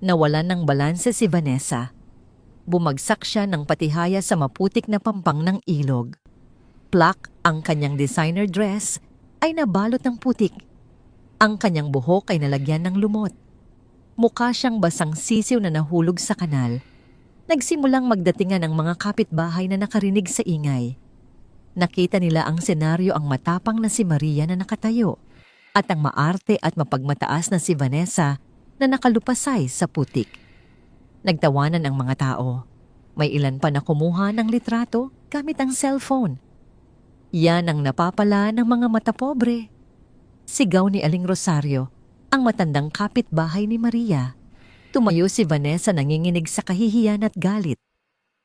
A: nawalan ng balanse si Vanessa. Bumagsak siya ng patihaya sa maputik na pampang ng ilog. Plak ang kanyang designer dress ay nabalot ng putik. Ang kanyang buhok ay nalagyan ng lumot. Mukha siyang basang sisiw na nahulog sa kanal. Nagsimulang magdatingan ang mga kapitbahay na nakarinig sa ingay. Nakita nila ang senaryo ang matapang na si Maria na nakatayo at ang maarte at mapagmataas na si Vanessa na nakalupasay sa putik. Nagtawanan ang mga tao. May ilan pa na kumuha ng litrato gamit ang cellphone. Yan ang napapala ng mga mata pobre. Sigaw ni Aling Rosario, ang matandang kapitbahay ni Maria. Tumayo si Vanessa nanginginig sa kahihiyan at galit.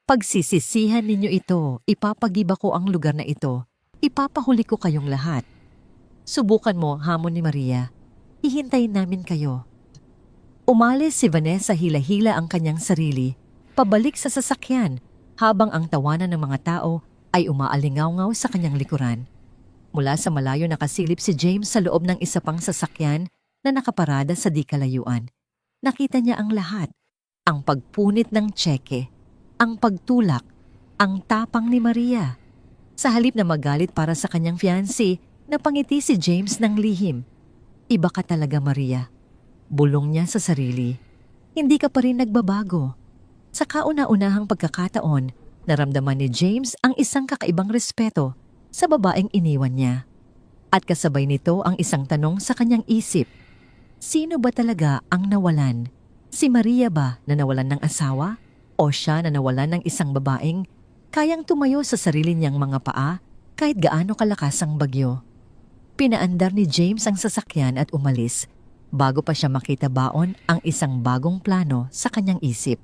A: Pagsisisihan ninyo ito, ipapagiba ko ang lugar na ito. Ipapahuli ko kayong lahat. Subukan mo, hamon ni Maria. Hihintayin namin kayo. Umalis si Vanessa, hila-hila ang kanyang sarili, pabalik sa sasakyan habang ang tawanan ng mga tao ay umaalingaw-ngaw sa kanyang likuran. Mula sa malayo nakasilip si James sa loob ng isa pang sasakyan na nakaparada sa di kalayuan. Nakita niya ang lahat, ang pagpunit ng tseke, ang pagtulak, ang tapang ni Maria. Sa halip na magalit para sa kanyang fiancé, napangiti si James ng lihim. Iba ka talaga, Maria. Bulong niya sa sarili. Hindi ka pa rin nagbabago. Sa kauna-unahang pagkakataon, naramdaman ni James ang isang kakaibang respeto sa babaeng iniwan niya. At kasabay nito ang isang tanong sa kanyang isip. Sino ba talaga ang nawalan? Si Maria ba na nawalan ng asawa? O siya na nawalan ng isang babaeng kayang tumayo sa sarili niyang mga paa kahit gaano kalakas ang bagyo? Pinaandar ni James ang sasakyan at umalis bago pa siya makita baon ang isang bagong plano sa kanyang isip.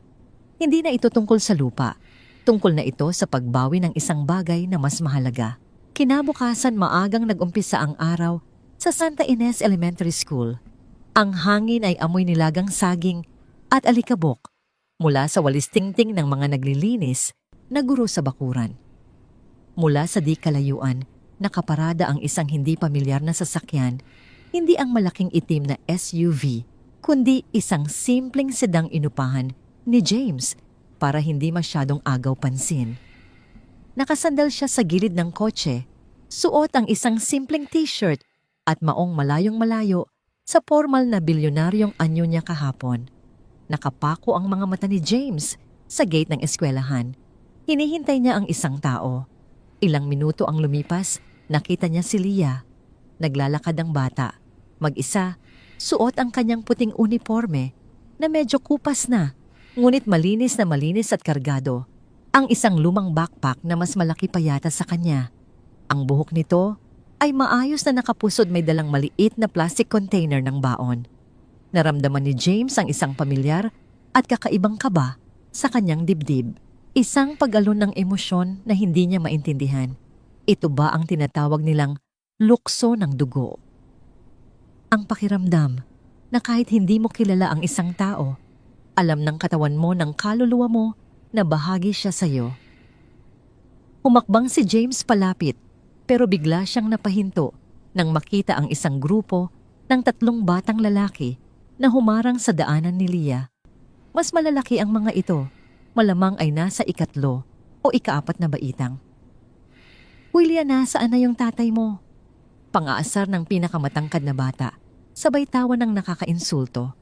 A: Hindi na ito tungkol sa lupa. Tungkol na ito sa pagbawi ng isang bagay na mas mahalaga. Kinabukasan maagang nag-umpisa ang araw sa Santa Ines Elementary School. Ang hangin ay amoy nilagang saging at alikabok mula sa walis tingting ng mga naglilinis na guro sa bakuran. Mula sa di kalayuan, nakaparada ang isang hindi pamilyar na sasakyan, hindi ang malaking itim na SUV, kundi isang simpleng sedang inupahan ni James para hindi masyadong agaw pansin. Nakasandal siya sa gilid ng kotse, suot ang isang simpleng t-shirt at maong malayong malayo sa formal na bilyonaryong anyo niya kahapon. Nakapako ang mga mata ni James sa gate ng eskwelahan. Hinihintay niya ang isang tao. Ilang minuto ang lumipas, nakita niya si Leah. Naglalakad ang bata. Mag-isa, suot ang kanyang puting uniforme na medyo kupas na, ngunit malinis na malinis at kargado. Ang isang lumang backpack na mas malaki pa yata sa kanya. Ang buhok nito ay maayos na nakapusod, may dalang maliit na plastic container ng baon. Naramdaman ni James ang isang pamilyar at kakaibang kaba sa kanyang dibdib. Isang pag-alon ng emosyon na hindi niya maintindihan. Ito ba ang tinatawag nilang lukso ng dugo? Ang pakiramdam na kahit hindi mo kilala ang isang tao, alam ng katawan mo, ng kaluluwa mo na bahagi siya sa iyo. Humakbang si James palapit, pero bigla siyang napahinto nang makita ang isang grupo ng 3 batang lalaki na humarang sa daanan ni Leah. Mas malalaki ang mga ito, malamang ay nasa 3 o 4 na baitang. "Uy, Leah, nasaan na yung tatay mo?" Pang-aasar ng pinakamatangkad na bata, sabay tawa ng nakakainsulto.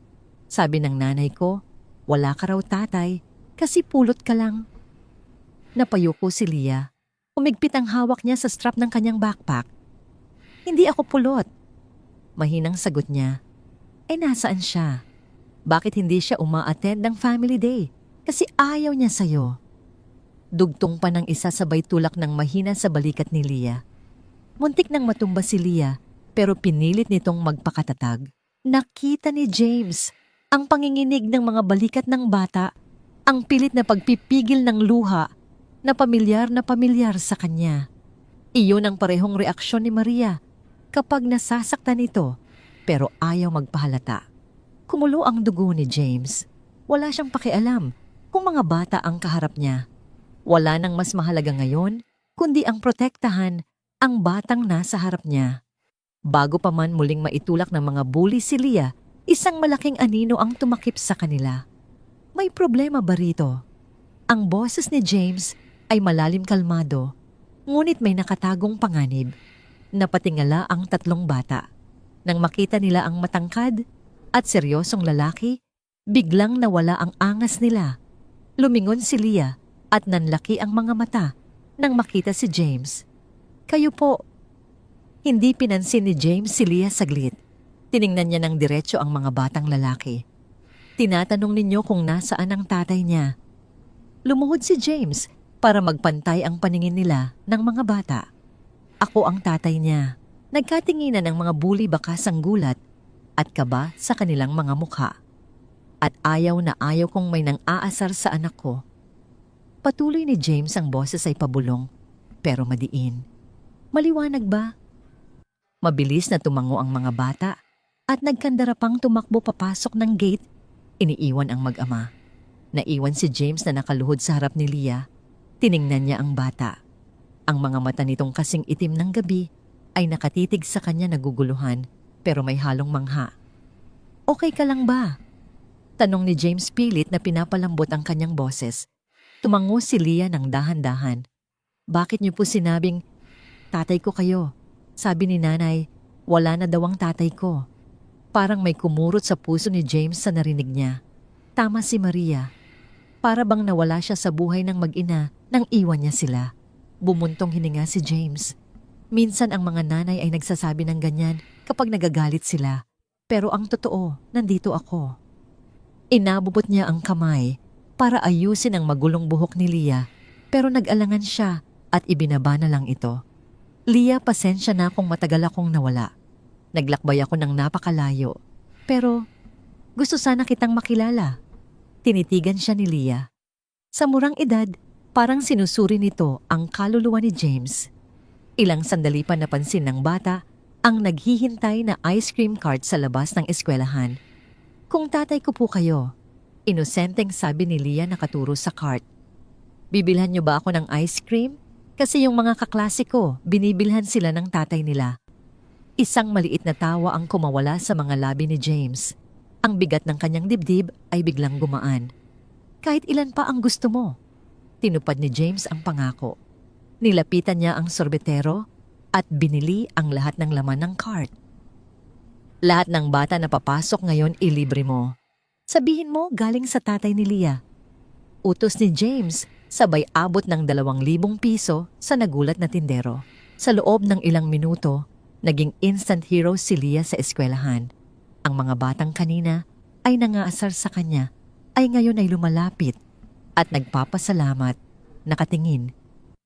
A: Sabi ng nanay ko, "Wala ka raw tatay, kasi pulot ka lang." Napayuko si Leah. Umigpit ang hawak niya sa strap ng kanyang backpack. "Hindi ako pulot." Mahinang sagot niya. Nasaan siya? Bakit hindi siya uma-attend ng family day? Kasi ayaw niya sa'yo. Dugtong pa ng isa, sabay tulak ng mahina sa balikat ni Leah. Muntik nang matumba si Leah, pero pinilit nitong magpakatatag. Nakita ni James ang panginginig ng mga balikat ng bata, ang pilit na pagpipigil ng luha na pamilyar sa kanya. Iyon ang parehong reaksyon ni Maria kapag nasasaktan ito, pero ayaw magpahalata. Kumulo ang dugo ni James. Wala siyang pakialam kung mga bata ang kaharap niya. Wala nang mas mahalaga ngayon kundi ang protektahan ang batang nasa harap niya. Bago pa man muling maitulak ng mga bully si Leah, isang malaking anino ang tumakip sa kanila. "May problema ba rito?" Ang boses ni James ay malalim kalmado, ngunit may nakatagong panganib. Napatingala ang 3 bata. Nang makita nila ang matangkad at seryosong lalaki, biglang nawala ang angas nila. Lumingon si Leah at nanlaki ang mga mata nang makita si James. "Kayo po." Hindi pinansin ni James si Leah saglit. Tiningnan niya ng diretso ang mga batang lalaki. "Tinatanong ninyo kung nasaan ang tatay niya." Lumuhod si James para magpantay ang paningin nila ng mga bata. "Ako ang tatay niya." Nagkatinginan ng mga bully, bakas ang gulat at kaba sa kanilang mga mukha. "At ayaw na ayaw kong may nang-aasar sa anak ko." Patuloy ni James, ang boses ay pabulong, pero madiin. "Maliwanag ba?" Mabilis na tumango ang mga bata at nagkandarapang tumakbo papasok ng gate Iniiwan ang mag-ama. Naiwan si James na nakaluhod sa harap ni Leah. Tiningnan niya ang bata. Ang mga mata nitong kasing itim ng gabi ay nakatitig sa kanya naguguluhan pero may halong mangha. Okay ka lang ba? Tanong ni James pilit na pinapalambot ang kanyang boses. Tumango si Leah ng dahan-dahan. Bakit niyo po sinabing, tatay ko kayo? Sabi ni nanay, wala na daw ang tatay ko. Parang may kumurot sa puso ni James sa narinig niya. Tama si Maria. Para bang nawala siya sa buhay ng mag-ina nang iwan niya sila. Bumuntong hininga si James. Minsan ang mga nanay ay nagsasabi ng ganyan kapag nagagalit sila. Pero ang totoo, nandito ako. Inabubot niya ang kamay para ayusin ang magulong buhok ni Leah pero nag-alangan siya at ibinaba na lang ito. Leah, pasensya na kung matagal akong nawala. Naglakbay ako ng napakalayo pero gusto sana kitang makilala. Tinitigan siya ni Leah. Sa murang edad, parang sinusuri nito ang kaluluwa ni James. Ilang sandali pa napansin ng bata ang naghihintay na ice cream cart sa labas ng eskwelahan. Kung tatay ko po kayo, inosenteng sabi ni Leah nakaturo sa cart. Bibilhan niyo ba ako ng ice cream? Kasi yung mga kaklase ko, binibilhan sila ng tatay nila. Isang maliit na tawa ang kumawala sa mga labi ni James. Ang bigat ng kanyang dibdib ay biglang gumaan. Kahit ilan pa ang gusto mo. Tinupad ni James ang pangako. Nilapitan niya ang sorbetero at binili ang lahat ng laman ng cart. Lahat ng bata na papasok ngayon ilibre mo. Sabihin mo galing sa tatay ni Leah. Utos ni James, sabay abot ng 2,000 piso sa nagulat na tindero. Sa loob ng ilang minuto, naging instant hero si Leah sa eskwelahan. Ang mga batang kanina ay nangaasar sa kanya ay ngayon ay lumalapit at nagpapasalamat, nakatingin,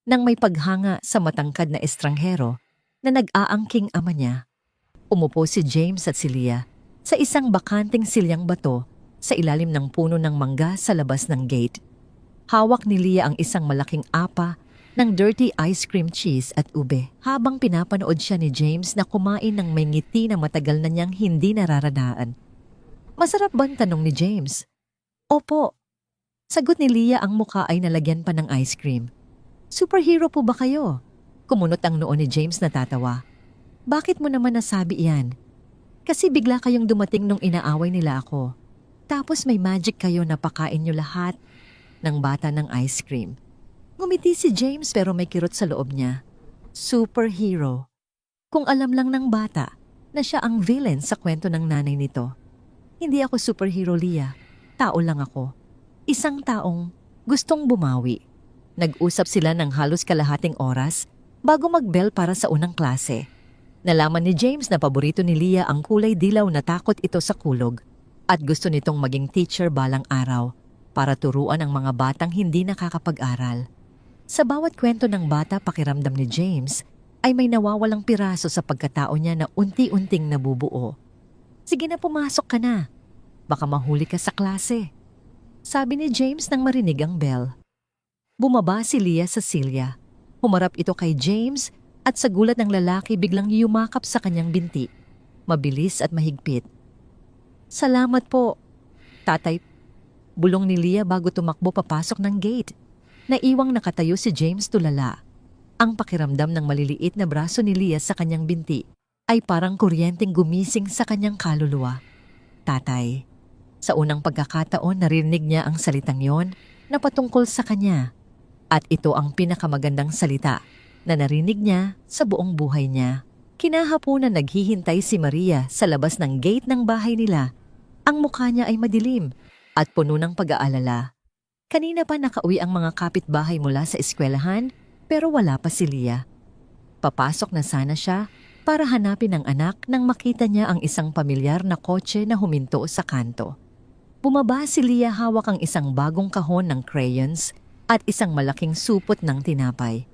A: nang may paghanga sa matangkad na estranghero na nag-aangking ama niya. Umupo si James at si Leah sa isang bakanting silyang bato sa ilalim ng puno ng mangga sa labas ng gate. Hawak ni Leah ang isang malaking apa ng dirty ice cream cheese at ube habang pinapanood siya ni James na kumain ng may ngiti na matagal na niyang hindi nararadaan. Masarap ba? Tanong ni James. Opo. Sagot ni Leah, ang muka ay nalagyan pa ng ice cream. Superhero po ba kayo? Kumunot ang noo ni James na tatawa. Bakit mo naman nasabi iyan? Kasi bigla kayong dumating nung inaaway nila ako. Tapos may magic kayo na pakain niyo lahat ng bata ng ice cream. Ngumiti si James pero may kirot sa loob niya. Superhero. Kung alam lang ng bata na siya ang villain sa kwento ng nanay nito. Hindi ako superhero, Leah. Tao lang ako. Isang taong gustong bumawi. Nag-usap sila ng halos kalahating oras bago mag-bell para sa unang klase. Nalaman ni James na paborito ni Leah ang kulay dilaw na takot ito sa kulog at gusto nitong maging teacher balang araw para turuan ang mga batang hindi nakakapag-aral. Sa bawat kwento ng bata, pakiramdam ni James ay may nawawalang piraso sa pagkatao niya na unti-unting nabubuo. Sige na, pumasok ka na. Baka mahuli ka sa klase. Sabi ni James nang marinig ang bell. Bumaba si Leah sa silya. Humarap ito kay James at sa gulat ng lalaki biglang yumakap sa kanyang binti. Mabilis at mahigpit. Salamat po, tatay. Bulong ni Leah bago tumakbo papasok ng gate. Naiwang nakatayo si James tulala. Ang pakiramdam ng maliliit na braso ni Leah sa kanyang binti ay parang kuryenteng gumising sa kanyang kaluluwa. Tatay. Sa unang pagkakataon narinig niya ang salitang yon na patungkol sa kanya. At ito ang pinakamagandang salita na narinig niya sa buong buhay niya. Kinahaponan naghihintay si Maria sa labas ng gate ng bahay nila. Ang mukha niya ay madilim at puno ng pag-aalala. Kanina pa nakauwi ang mga kapitbahay mula sa eskwelahan pero wala pa si Leah. Papasok na sana siya para hanapin ang anak nang makita niya ang isang pamilyar na kotse na huminto sa kanto. Bumaba si Leah, hawak ang isang bagong kahon ng crayons at isang malaking supot ng tinapay.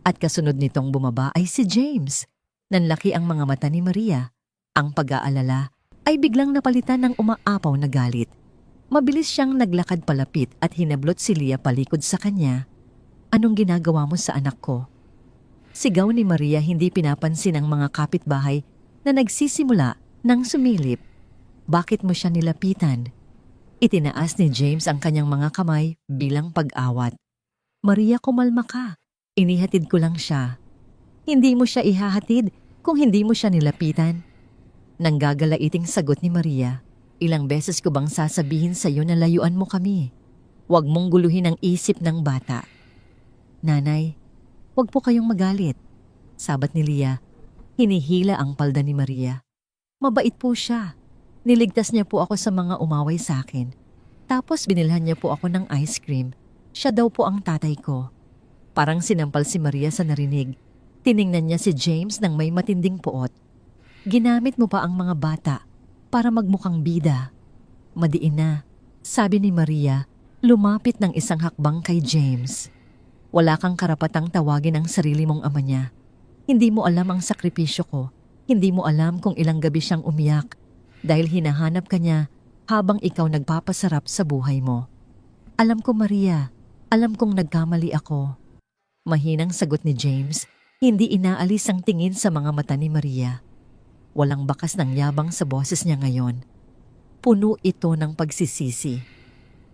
A: At kasunod nitong bumaba ay si James. Nanlaki ang mga mata ni Maria. Ang pag-aalala ay biglang napalitan ng umaapaw na galit. Mabilis siyang naglakad palapit at hinablot si Leah palikod sa kanya. Anong ginagawa mo sa anak ko? Sigaw ni Maria, hindi pinapansin ng mga kapitbahay na nagsisimula ng sumilip. Bakit mo siya nilapitan? Itinaas ni James ang kanyang mga kamay bilang pag-awat. Maria, kumalma ka. Inihatid ko lang siya. Hindi mo siya ihahatid kung hindi mo siya nilapitan. Nanggagalaiting sagot ni Maria. Ilang beses ko bang sasabihin sa iyo na layuan mo kami? Huwag mong guluhin ang isip ng bata. Nanay, huwag po kayong magalit. Sabat ni Lia. Hinihila ang palda ni Maria. Mabait po siya. Niligtas niya po ako sa mga umaway sa akin. Tapos binilhan niya po ako ng ice cream. Siya daw po ang tatay ko. Parang sinampal si Maria sa narinig. Tiningnan niya si James nang may matinding puot. Ginamit mo pa ang mga bata para magmukhang bida. Madiin na, sabi ni Maria, lumapit ng isang hakbang kay James. Wala kang karapatang tawagin ang sarili mong ama niya. Hindi mo alam ang sakripisyo ko. Hindi mo alam kung ilang gabi siyang umiyak dahil hinahanap ka niya habang ikaw nagpapasarap sa buhay mo. Alam ko, Maria. Alam kong nagkamali ako. Mahinang sagot ni James, hindi inaalis ang tingin sa mga mata ni Maria. Walang bakas ng yabang sa boses niya ngayon. Puno ito ng pagsisisi.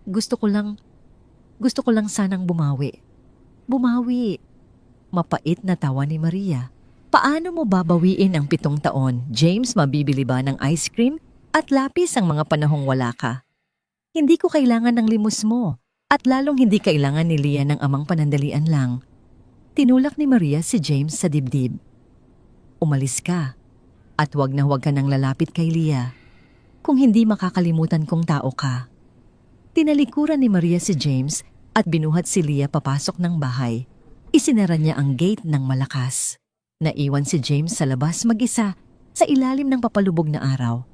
A: Gusto ko lang sanang bumawi. Bumawi. Mapait na tawa ni Maria. Paano mo babawiin ang 7 taon? James, mabibili ba ng ice cream at lapis ang mga panahong wala ka? Hindi ko kailangan ng limos mo at lalong hindi kailangan ni Lia ng amang panandalian lang. Tinulak ni Maria si James sa dibdib. Umalis ka at huwag na huwag ka nang lalapit kay Lia kung hindi makakalimutan kong tao ka. Tinalikuran ni Maria si James at binuhat si Lia papasok ng bahay. Isinara niya ang gate ng malakas. Naiwan si James sa labas mag-isa sa ilalim ng papalubog na araw.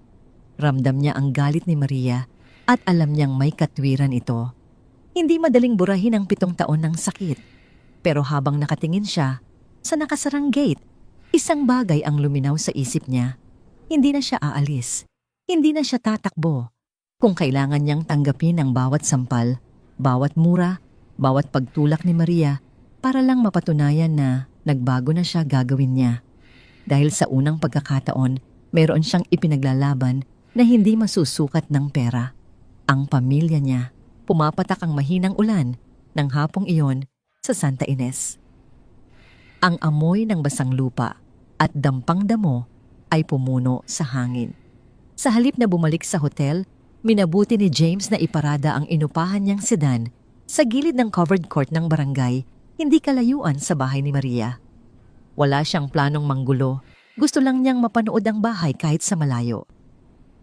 A: Ramdam niya ang galit ni Maria at alam niyang may katwiran ito. Hindi madaling burahin ang 7 taon ng sakit. Pero habang nakatingin siya sa nakasarang gate, isang bagay ang luminaw sa isip niya. Hindi na siya aalis. Hindi na siya tatakbo. Kung kailangan niyang tanggapin ang bawat sampal, bawat mura, bawat pagtulak ni Maria para lang mapatunayan na nagbago na siya, gagawin niya. Dahil sa unang pagkakataon, meron siyang ipinaglalaban na hindi masusukat ng pera. Ang pamilya niya. Pumapatak ang mahinang ulan ng hapong iyon sa Santa Ines. Ang amoy ng basang lupa at dampang damo ay pumuno sa hangin. Sa halip na bumalik sa hotel, minabuti ni James na iparada ang inupahan niyang sedan sa gilid ng covered court ng barangay, hindi kalayuan sa bahay ni Maria. Wala siyang planong manggulo, gusto lang niyang mapanood ang bahay kahit sa malayo.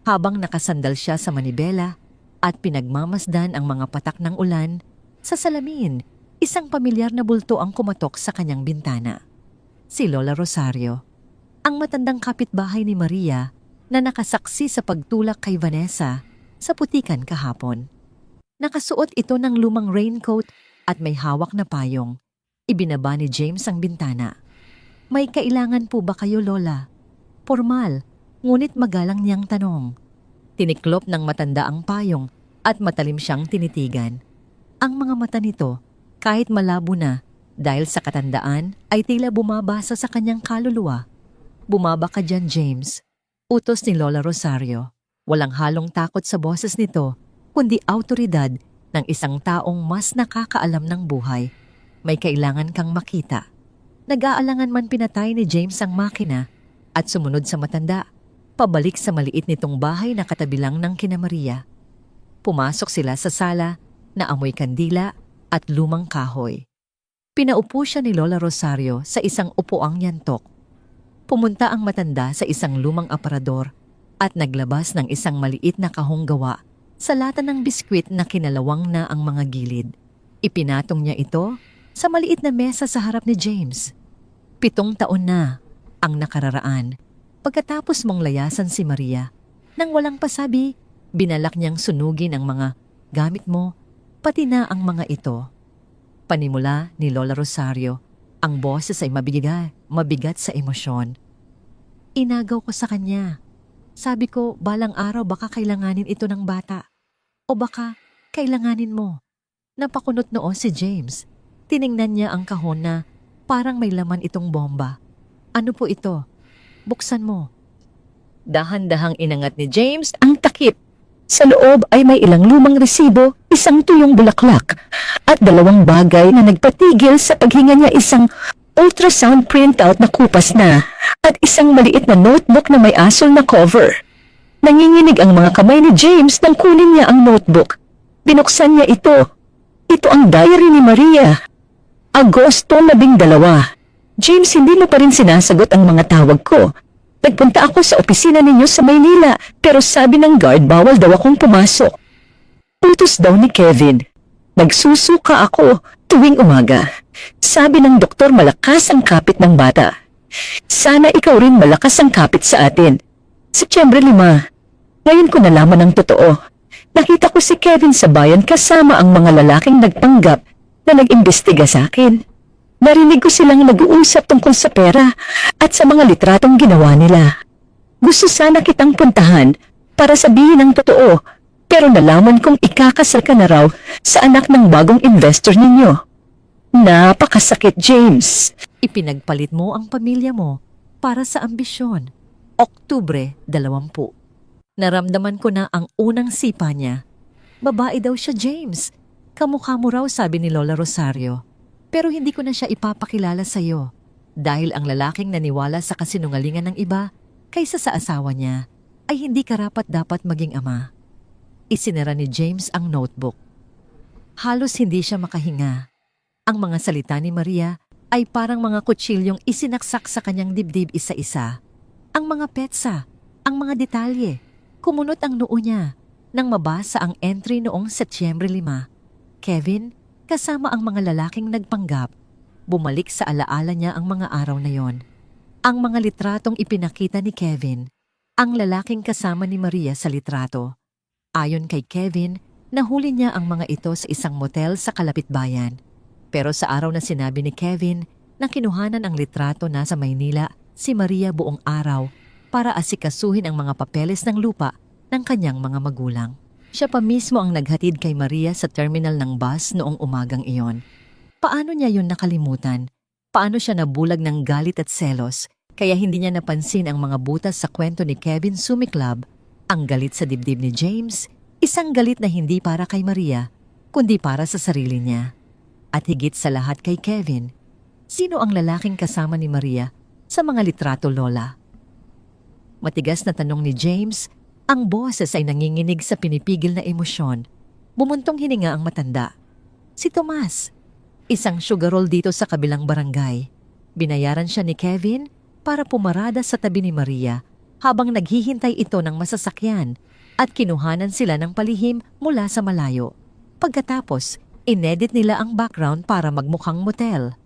A: Habang nakasandal siya sa manibela at pinagmamasdan ang mga patak ng ulan, sa salamin, isang pamilyar na bulto ang kumatok sa kanyang bintana. Si Lola Rosario, ang matandang kapitbahay ni Maria na nakasaksi sa pagtulak kay Vanessa sa putikan kahapon. Nakasuot ito ng lumang raincoat at may hawak na payong. Ibinaba ni James ang bintana. May kailangan po ba kayo, Lola? Formal, ngunit magalang niyang tanong. Tiniklop ng matanda ang payong at matalim siyang tinitigan. Ang mga mata nito, kahit malabo na dahil sa katandaan, ay tila bumabasa sa kanyang kaluluwa. Bumaba ka dyan, James. Utos ni Lola Rosario. Walang halong takot sa boses nito, kundi autoridad ng isang taong mas nakakaalam ng buhay. May kailangan kang makita. Nag-aalangan man pinatay ni James ang makina at sumunod sa matanda, pabalik sa maliit nitong bahay na katabi lang ng kina Maria. Pumasok sila sa sala na amoy kandila at lumang kahoy. Pinaupo siya ni Lola Rosario sa isang upuang yantok. Pumunta ang matanda sa isang lumang aparador at naglabas ng isang maliit na kahong gawa sa lata ng biskwit na kinalawang na ang mga gilid. Ipinatong niya ito sa maliit na mesa sa harap ni James. 7 taon na ang nakararaan pagkatapos mong layasan si Maria. Nang walang pasabi, binalak niyang sunugin ang mga gamit mo, pati na ang mga ito. Panimula ni Lola Rosario, ang boses ay mabigat sa emosyon. Inagaw ko sa kanya. Sabi ko, balang araw baka kailanganin ito ng bata. O baka kailanganin mo. Napakunot noo si James. Tiningnan niya ang kahon na parang may laman itong bomba. Ano po ito? Buksan mo. Dahan-dahang inangat ni James ang takip.
B: Sa loob ay may ilang lumang resibo, isang tuyong bulaklak, at 2 bagay na nagpatigil sa paghinga niya, isang ultrasound printout na kupas na, at isang maliit na notebook na may asol na cover. Nanginginig ang mga kamay ni James nang kunin niya ang notebook. Binuksan niya ito. Ito ang diary ni Maria. Agosto 12. James, hindi mo pa rin sinasagot ang mga tawag ko. Nagpunta ako sa opisina ninyo sa Maynila, pero sabi ng guard bawal daw akong pumasok. Utos daw ni Kevin. Nagsusuka ako tuwing umaga. Sabi ng doktor malakas ang kapit ng bata. Sana ikaw rin malakas ang kapit sa atin. Setyembre 5. Ngayon ko nalaman ang totoo. Nakita ko si Kevin sa bayan kasama ang mga lalaking nagpanggap na nag-imbestiga sa akin. Narinig ko silang nag-uusap tungkol sa pera at sa mga litratong ginawa nila. Gusto sana kitang puntahan para sabihin ang totoo, pero nalaman kong ikakasal ka na raw sa anak ng bagong investor ninyo. Napakasakit, James.
A: Ipinagpalit mo ang pamilya mo para sa ambisyon. Oktubre 20. Naramdaman ko na ang unang sipa niya. Babae daw siya, James. Kamukha mo raw, sabi ni Lola Rosario. Pero hindi ko na siya ipapakilala sa iyo dahil ang lalaking naniwala sa kasinungalingan ng iba kaysa sa asawa niya ay hindi karapat-dapat maging ama. Isinara ni James ang notebook. Halos hindi siya makahinga. Ang mga salita ni Maria ay parang mga kutsilyong isinaksak sa kanyang dibdib isa-isa. Ang mga petsa, ang mga detalye, kumunot ang noo niya nang mabasa ang entry noong Setyembre 5. Kevin, kasama ang mga lalaking nagpanggap, bumalik sa alaala niya ang mga araw na yon. Ang mga litratong ipinakita ni Kevin, ang lalaking kasama ni Maria sa litrato. Ayon kay Kevin, nahuli niya ang mga ito sa isang motel sa Kalapitbayan. Pero sa araw na sinabi ni Kevin na kinuhanan ang litrato nasa Maynila, si Maria buong araw para asikasuhin ang mga papeles ng lupa ng kanyang mga magulang. Siya pa mismo ang naghatid kay Maria sa terminal ng bus noong umagang iyon. Paano niya yun nakalimutan? Paano siya nabulag ng galit at selos kaya hindi niya napansin ang mga butas sa kwento ni Kevin sumiklab, ang galit sa dibdib ni James, isang galit na hindi para kay Maria, kundi para sa sarili niya. At higit sa lahat kay Kevin, sino ang lalaking kasama ni Maria sa mga litrato, Lola? Matigas na tanong ni James. Ang boses ay nanginginig sa pinipigil na emosyon. Bumuntong hininga ang matanda. Si Tomas, isang sugarol dito sa kabilang barangay. Binayaran siya ni Kevin para pumarada sa tabi ni Maria habang naghihintay ito ng masasakyan at kinuhanan sila ng palihim mula sa malayo. Pagkatapos, inedit nila ang background para magmukhang motel.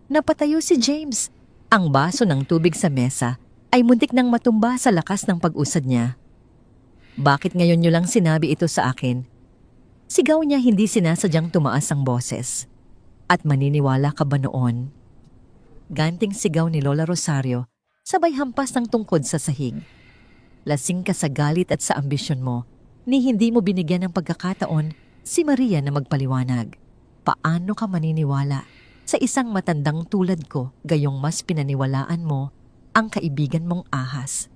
A: Napatayo si James. Ang baso ng tubig sa mesa ay muntik nang matumba sa lakas ng pag-usad niya. Bakit ngayon niyo lang sinabi ito sa akin? Sigaw niya, hindi sinasadyang tumaas ang boses. At maniniwala ka ba noon? Ganting sigaw ni Lola Rosario, sabay hampas ng tungkod sa sahig. Lasing ka sa galit at sa ambisyon mo, ni hindi mo binigyan ng pagkakataon si Maria na magpaliwanag. Paano ka maniniwala sa isang matandang tulad ko gayong mas pinaniwalaan mo ang kaibigan mong ahas?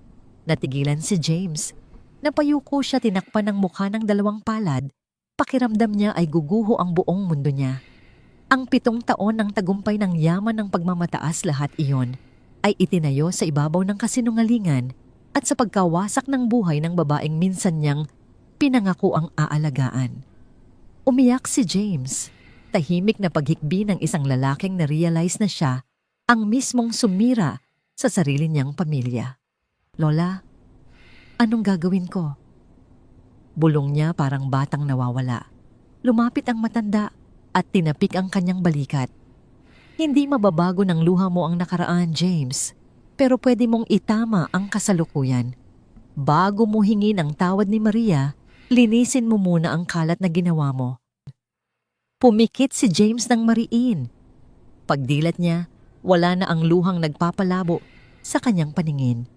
A: Natigilan si James. Napayuko siya, tinakpan ng mukha ng 2 palad. Pakiramdam niya ay guguho ang buong mundo niya. Ang 7 taon ng tagumpay ng yaman ng pagmamataas, lahat iyon ay itinayo sa ibabaw ng kasinungalingan at sa pagkawasak ng buhay ng babaeng minsan niyang pinangako ang aalagaan. Umiyak si James. Tahimik na paghikbi ng isang lalaking na-realize na siya ang mismong sumira sa sarili niyang pamilya. Lola, anong gagawin ko? Bulong niya parang batang nawawala. Lumapit ang matanda at tinapik ang kanyang balikat. Hindi mababago ng luha mo ang nakaraan, James, pero pwede mong itama ang kasalukuyan. Bago mo hingi ng tawad ni Maria, linisin mo muna ang kalat na ginawa mo. Pumikit si James ng mariin. Pagdilat niya, wala na ang luhang nagpapalabo sa kanyang paningin.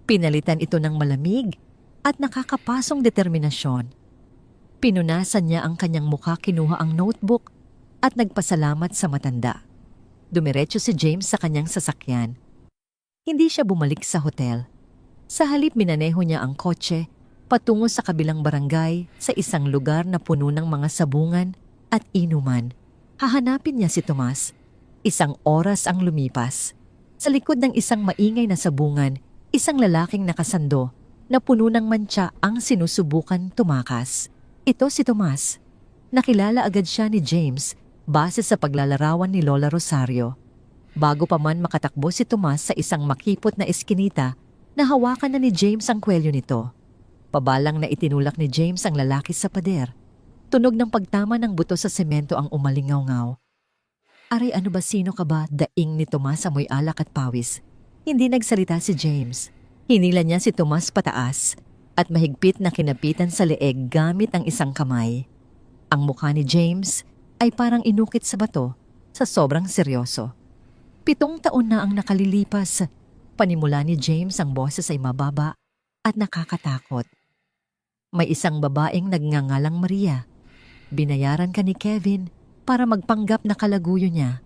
A: Pinalitan ito ng malamig at nakakapasong determinasyon. Pinunasan niya ang kanyang mukha, kinuha ang notebook at nagpasalamat sa matanda. Dumiretso si James sa kanyang sasakyan. Hindi siya bumalik sa hotel. Sa halip minaneho niya ang kotse patungo sa kabilang barangay sa isang lugar na puno ng mga sabungan at inuman. Hahanapin niya si Tomas. Isang oras ang lumipas. Sa likod ng isang maingay na sabungan, isang lalaking nakasando na puno ng mantsa ang sinusubukan tumakas. Ito si Tomas. Nakilala agad siya ni James base sa paglalarawan ni Lola Rosario. Bago pa man makatakbo si Tomas sa isang makipot na eskinita, nahawakan na ni James ang kwelyo nito. Pabalang na itinulak ni James ang lalaki sa pader. Tunog ng pagtama ng buto sa semento ang umalingaw-ngaw. Aray, ano ba, sino ka ba? Daing ni Tomas amoy alak at pawis. Hindi nagsalita si James. Hinila niya si Tomas pataas at mahigpit na kinapitan sa leeg gamit ang isang kamay. Ang mukha ni James ay parang inukit sa bato sa sobrang seryoso. 7 taon na ang nakalilipas. Panimula ni James, ang boses ay mababa at nakakatakot. May isang babaeng nagngangalang Maria. Binayaran ka ni Kevin para magpanggap na kalaguyo niya.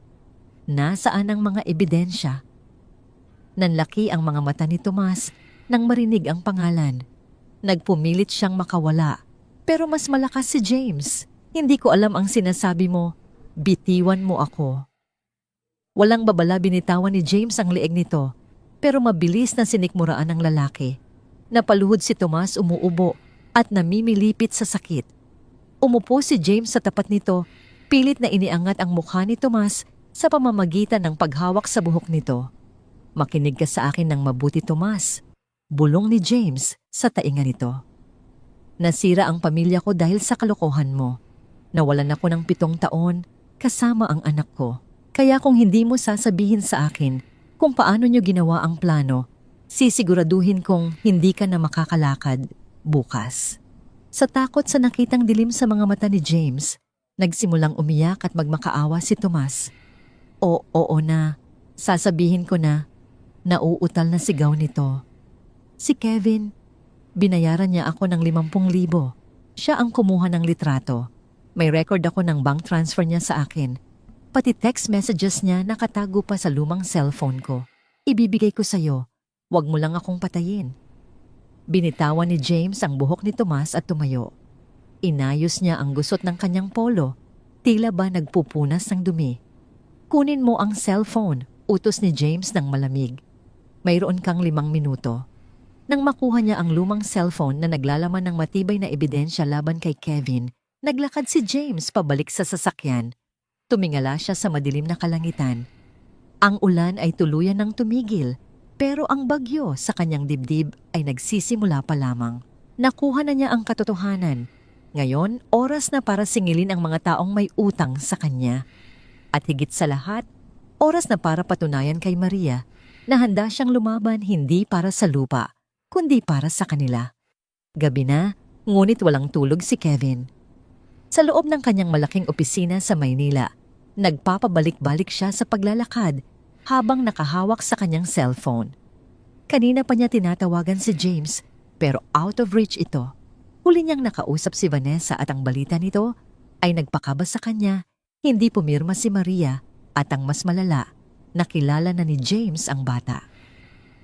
A: Nasaan ang mga ebidensya? Nanlaki ang mga mata ni Tomas nang marinig ang pangalan. Nagpumilit siyang makawala. Pero mas malakas si James. Hindi ko alam ang sinasabi mo. Bitiwan mo ako. Walang babala binitawan ni James ang leeg nito. Pero mabilis na sinikmuraan ng lalaki. Napaluhod si Tomas umuubo at namimilipit sa sakit. Umupo si James sa tapat nito, pilit na iniangat ang mukha ni Tomas sa pamamagitan ng paghawak sa buhok nito. Makinig ka sa akin ng mabuti, Tomas. Bulong ni James sa tainga nito. Nasira ang pamilya ko dahil sa kalokohan mo. Nawalan ako ng 7 taon kasama ang anak ko. Kaya kung hindi mo sasabihin sa akin kung paano nyo ginawa ang plano, sisiguraduhin kong hindi ka na makakalakad bukas. Sa takot sa nakitang dilim sa mga mata ni James, nagsimulang umiyak at magmakaawa si Tomas. Oo na, sasabihin ko na, nauutal na sigaw nito. Si Kevin, binayaran niya ako ng 50,000. Siya ang kumuha ng litrato. May record ako ng bank transfer niya sa akin. Pati text messages niya nakatago pa sa lumang cellphone ko. Ibibigay ko sa'yo. Huwag mo lang akong patayin. Binitawan ni James ang buhok ni Tomas at tumayo. Inayos niya ang gusot ng kanyang polo. Tila ba nagpupunas ng dumi. Kunin mo ang cellphone, utos ni James ng malamig. Mayroon kang 5 minuto. Nang makuha niya ang lumang cellphone na naglalaman ng matibay na ebidensya laban kay Kevin, naglakad si James pabalik sa sasakyan. Tumingala siya sa madilim na kalangitan. Ang ulan ay tuluyan ng tumigil. Pero ang bagyo sa kanyang dibdib ay nagsisimula pa lamang. Nakuha na niya ang katotohanan. Ngayon, oras na para singilin ang mga taong may utang sa kanya. At higit sa lahat, oras na para patunayan kay Maria na handa siyang lumaban hindi para sa lupa, kundi para sa kanila. Gabi na, ngunit walang tulog si Kevin. Sa loob ng kanyang malaking opisina sa Maynila, nagpapabalik-balik siya sa paglalakad habang nakahawak sa kanyang cellphone. Kanina pa niya tinatawagan si James pero out of reach ito. Huli niyang nakausap si Vanessa at ang balita nito ay nagpakaba sa kanya, hindi pumirma si Maria at ang mas malala, nakilala na ni James ang bata.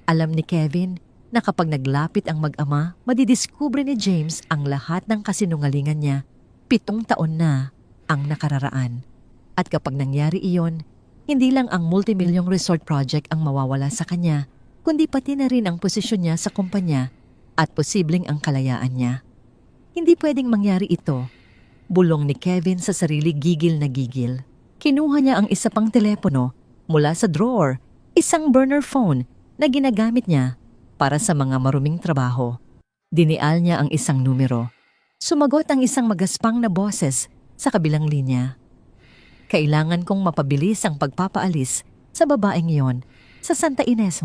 A: Alam ni Kevin na kapag naglapit ang mag-ama, madidiskubre ni James ang lahat ng kasinungalingan niya. 7 taon na ang nakararaan. At kapag nangyari iyon, hindi lang ang multimilyong resort project ang mawawala sa kanya, kundi pati na rin ang posisyon niya sa kumpanya at posibleng ang kalayaan niya. Hindi pwedeng mangyari ito. Bulong ni Kevin sa sarili, gigil na gigil. Kinuha niya ang isa pang telepono mula sa drawer, isang burner phone na ginagamit niya para sa mga maruming trabaho. Dinial niya ang isang numero. Sumagot ang isang magaspang na boses sa kabilang linya. Kailangan kong mapabilis ang pagpapaalis sa babaeng yon sa Santa Ines.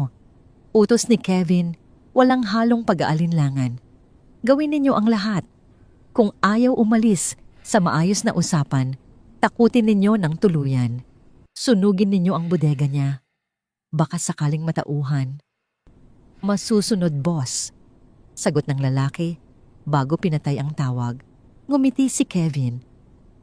A: Utos ni Kevin, walang halong pag-aalinlangan. Gawin ninyo ang lahat. Kung ayaw umalis sa maayos na usapan, takutin ninyo ng tuluyan. Sunugin ninyo ang bodega niya. Baka sakaling matauhan. Masusunod, boss. Sagot ng lalaki bago pinatay ang tawag. Ngumiti si Kevin.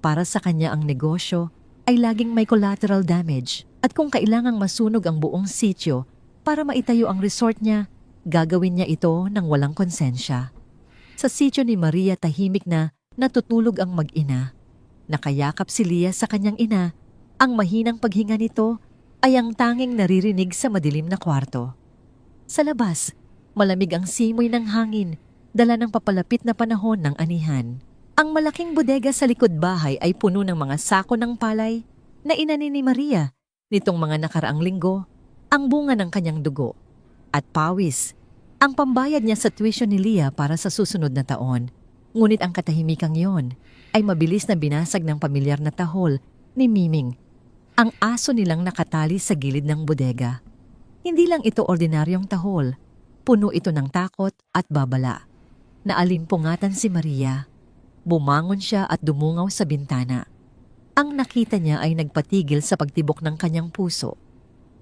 A: Para sa kanya ang negosyo ay laging may collateral damage at kung kailangang masunog ang buong sitio para maitayo ang resort niya, gagawin niya ito ng walang konsensya. Sa sityo ni Maria tahimik na natutulog ang mag-ina. Nakayakap si Leah sa kanyang ina. Ang mahinang paghinga nito ay ang tanging naririnig sa madilim na kwarto. Sa labas, malamig ang simoy ng hangin, dala ng papalapit na panahon ng anihan. Ang malaking bodega sa likod bahay ay puno ng mga sako ng palay na inanin ni Maria nitong mga nakaraang linggo, ang bunga ng kanyang dugo at pawis, ang pambayad niya sa tuition ni Leah para sa susunod na taon. Ngunit ang katahimikang yon ay mabilis na binasag ng pamilyar na tahol ni Miming, ang aso nilang nakatali sa gilid ng bodega. Hindi lang ito ordinaryong tahol, puno ito ng takot at babala. Naalimpungatan si Maria. Bumangon siya at dumungaw sa bintana. Ang nakita niya ay nagpatigil sa pagtibok ng kanyang puso.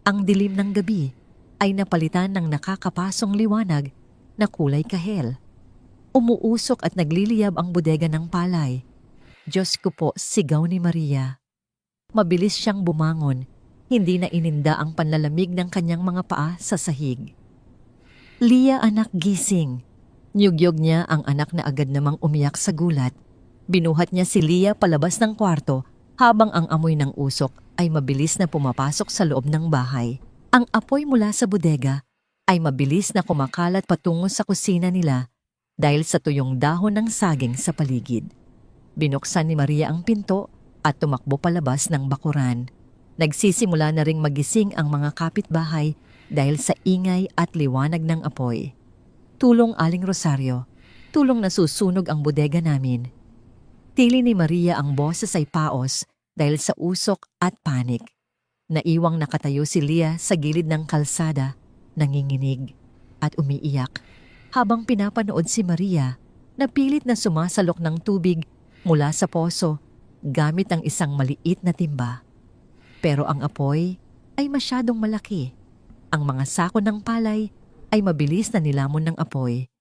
A: Ang dilim ng gabi ay napalitan ng nakakapasong liwanag na kulay kahel. Umuusok at nagliliyab ang bodega ng palay. Diyos ko po, sigaw ni Maria. Mabilis siyang bumangon, hindi na ininda ang panlalamig ng kanyang mga paa sa sahig. Leah, anak, gising. Nyugyog niya ang anak na agad namang umiyak sa gulat. Binuhat niya si Leah palabas ng kwarto habang ang amoy ng usok ay mabilis na pumapasok sa loob ng bahay. Ang apoy mula sa bodega ay mabilis na kumakalat patungo sa kusina nila dahil sa tuyong dahon ng saging sa paligid. Binuksan ni Maria ang pinto at tumakbo palabas ng bakuran. Nagsisimula na ring magising ang mga kapitbahay dahil sa ingay at liwanag ng apoy. Tulong, Aling Rosario, tulong na susunog ang bodega namin. Tili ni Maria ang boses ay paos dahil sa usok at panik. Naiwang nakatayo si Leah sa gilid ng kalsada, nanginginig at umiiyak habang pinapanood si Maria na pilit na sumasalok ng tubig mula sa poso gamit ang isang maliit na timba. Pero ang apoy ay masyadong malaki. Ang mga sako ng palay ay mabilis na nilamon ng apoy.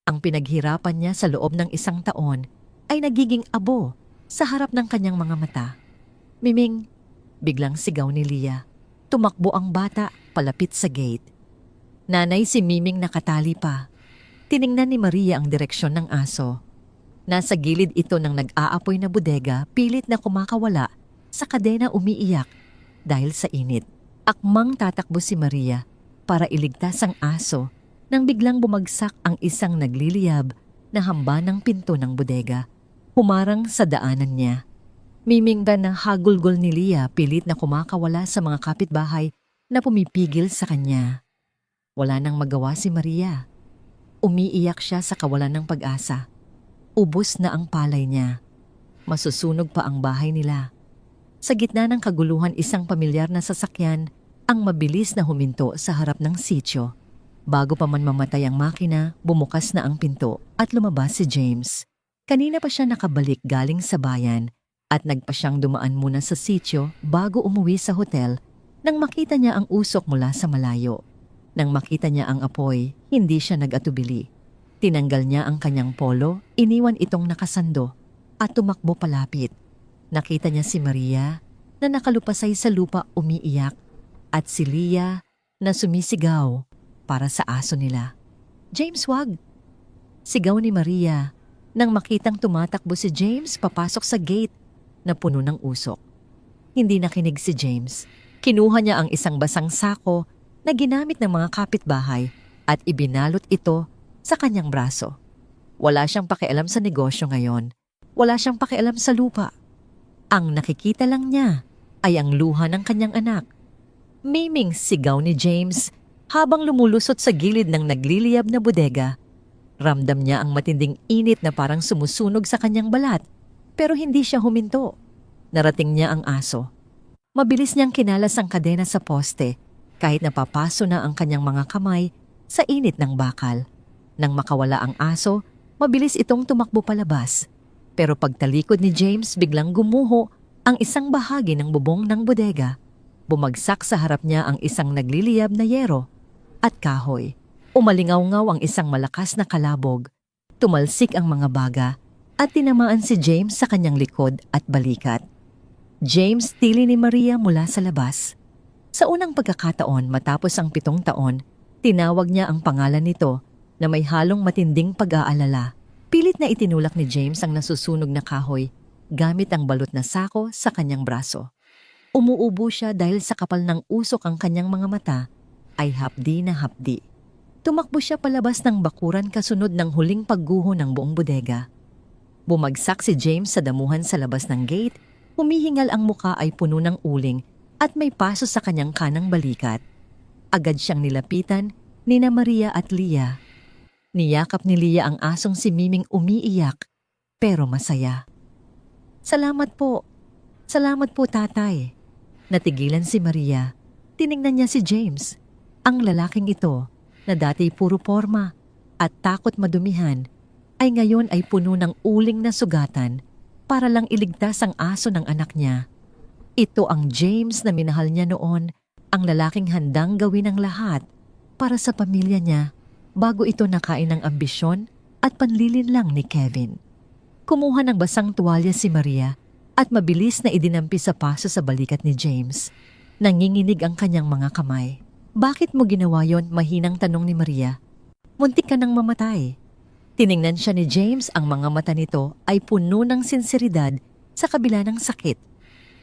A: Ang pinaghirapan niya sa loob ng 1 taon ay nagiging abo sa harap ng kanyang mga mata. Miming, biglang sigaw ni Leah. Tumakbo ang bata palapit sa gate. Nanay, si Miming nakatali pa. Tiningnan ni Maria ang direksyon ng aso. Nasa gilid ito ng nag-aapoy na bodega, pilit na kumakawala sa kadena, umiiyak dahil sa init. Akmang tatakbo si Maria para iligtas ang aso nang biglang bumagsak ang isang nagliliyab na hamba ng pinto ng bodega. Humarang sa daanan niya. Miming ba na hagulgol ni Leah, pilit na kumakawala sa mga kapitbahay na pumipigil sa kanya. Wala nang magawa si Maria. Umiiyak siya sa kawalan ng pag-asa. Ubos na ang palay niya. Masusunog pa ang bahay nila. Sa gitna ng kaguluhan, isang pamilyar na sasakyan ang mabilis na huminto sa harap ng sityo. Bago pa man mamatay ang makina, bumukas na ang pinto at lumabas si James. Kanina pa siya nakabalik galing sa bayan at nagpa siyang dumaan muna sa sityo bago umuwi sa hotel nang makita niya ang usok mula sa malayo. Nang makita niya ang apoy, hindi siya nag-atubili. Tinanggal niya ang kanyang polo, iniwan itong nakasando at tumakbo palapit. Nakita niya si Maria na nakalupasay sa lupa, umiiyak, at si Leah na sumisigaw para sa aso nila. James, wag! Sigaw ni Maria nang makitang tumatakbo si James papasok sa gate na puno ng usok. Hindi nakinig si James. Kinuha niya ang isang basang sako na ginamit ng mga kapitbahay at ibinalot ito sa kanyang braso. Wala siyang pakialam sa negosyo ngayon. Wala siyang pakialam sa lupa. Ang nakikita lang niya ay ang luha ng kanyang anak. Miming, sigaw ni James habang lumulusot sa gilid ng nagliliyab na bodega. Ramdam niya ang matinding init na parang sumusunog sa kanyang balat, pero hindi siya huminto. Narating niya ang aso. Mabilis niyang kinalas ang kadena sa poste kahit napapaso na ang kanyang mga kamay sa init ng bakal. Nang makawala ang aso, mabilis itong tumakbo palabas. Pero pagtalikod ni James, biglang gumuho ang isang bahagi ng bubong ng bodega. Bumagsak sa harap niya ang isang nagliliyab na yero at kahoy. Umalingaw-ngaw ang isang malakas na kalabog. Tumalsik ang mga baga at tinamaan si James sa kanyang likod at balikat. James, tili ni Maria mula sa labas. Sa unang pagkakataon matapos ang 7 taon, tinawag niya ang pangalan nito na may halong matinding pag-aalala. Pilit na itinulak ni James ang nasusunog na kahoy gamit ang balot na sako sa kanyang braso. Umuubo siya dahil sa kapal ng usok ang kanyang mga mata ay hapdi na hapdi. Tumakbo siya palabas ng bakuran kasunod ng huling pagguho ng buong bodega. Bumagsak si James sa damuhan sa labas ng gate, humihingal ang muka ay puno ng uling at may paso sa kanyang kanang balikat. Agad siyang nilapitan ni na Maria at Leah. Niyakap ni Leah ang asong si Miming umiiyak pero masaya. Salamat po tatay. Natigilan si Maria. Tiningnan niya si James. Ang lalaking ito na dati puro porma at takot madumihan ay ngayon ay puno ng uling na sugatan para lang iligtas ang aso ng anak niya. Ito ang James na minahal niya noon, ang lalaking handang gawin ang lahat para sa pamilya niya bago ito nakain ng ambisyon at panlilinlang ni Kevin. Kumuha ng basang tuwalya si Maria at mabilis na idinampi sa paso sa balikat ni James. Nanginginig ang kanyang mga kamay. Bakit mo ginawa yon? Mahinang tanong ni Maria. Muntik ka nang mamatay. Tiningnan siya ni James, ang mga mata nito ay puno ng sinseridad sa kabila ng sakit.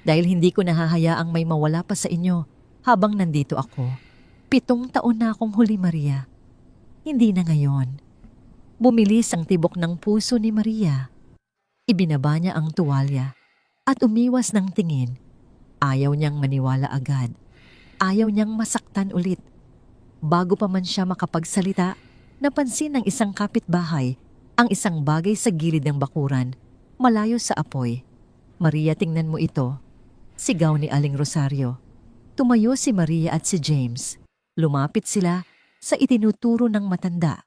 A: Dahil hindi ko nahahayaang may mawala pa sa inyo habang nandito ako. 7 taon na akong huli, Maria. Hindi na ngayon. Bumilis ang tibok ng puso ni Maria. Ibinaba niya ang tuwalya at umiwas ng tingin. Ayaw niyang maniwala agad. Ayaw niyang masaktan ulit. Bago pa man siya makapagsalita, napansin ng isang kapitbahay ang isang bagay sa gilid ng bakuran, malayo sa apoy. Maria, tingnan mo ito. Sigaw ni Aling Rosario. Tumayo si Maria at si James. Lumapit sila sa itinuturo ng matanda.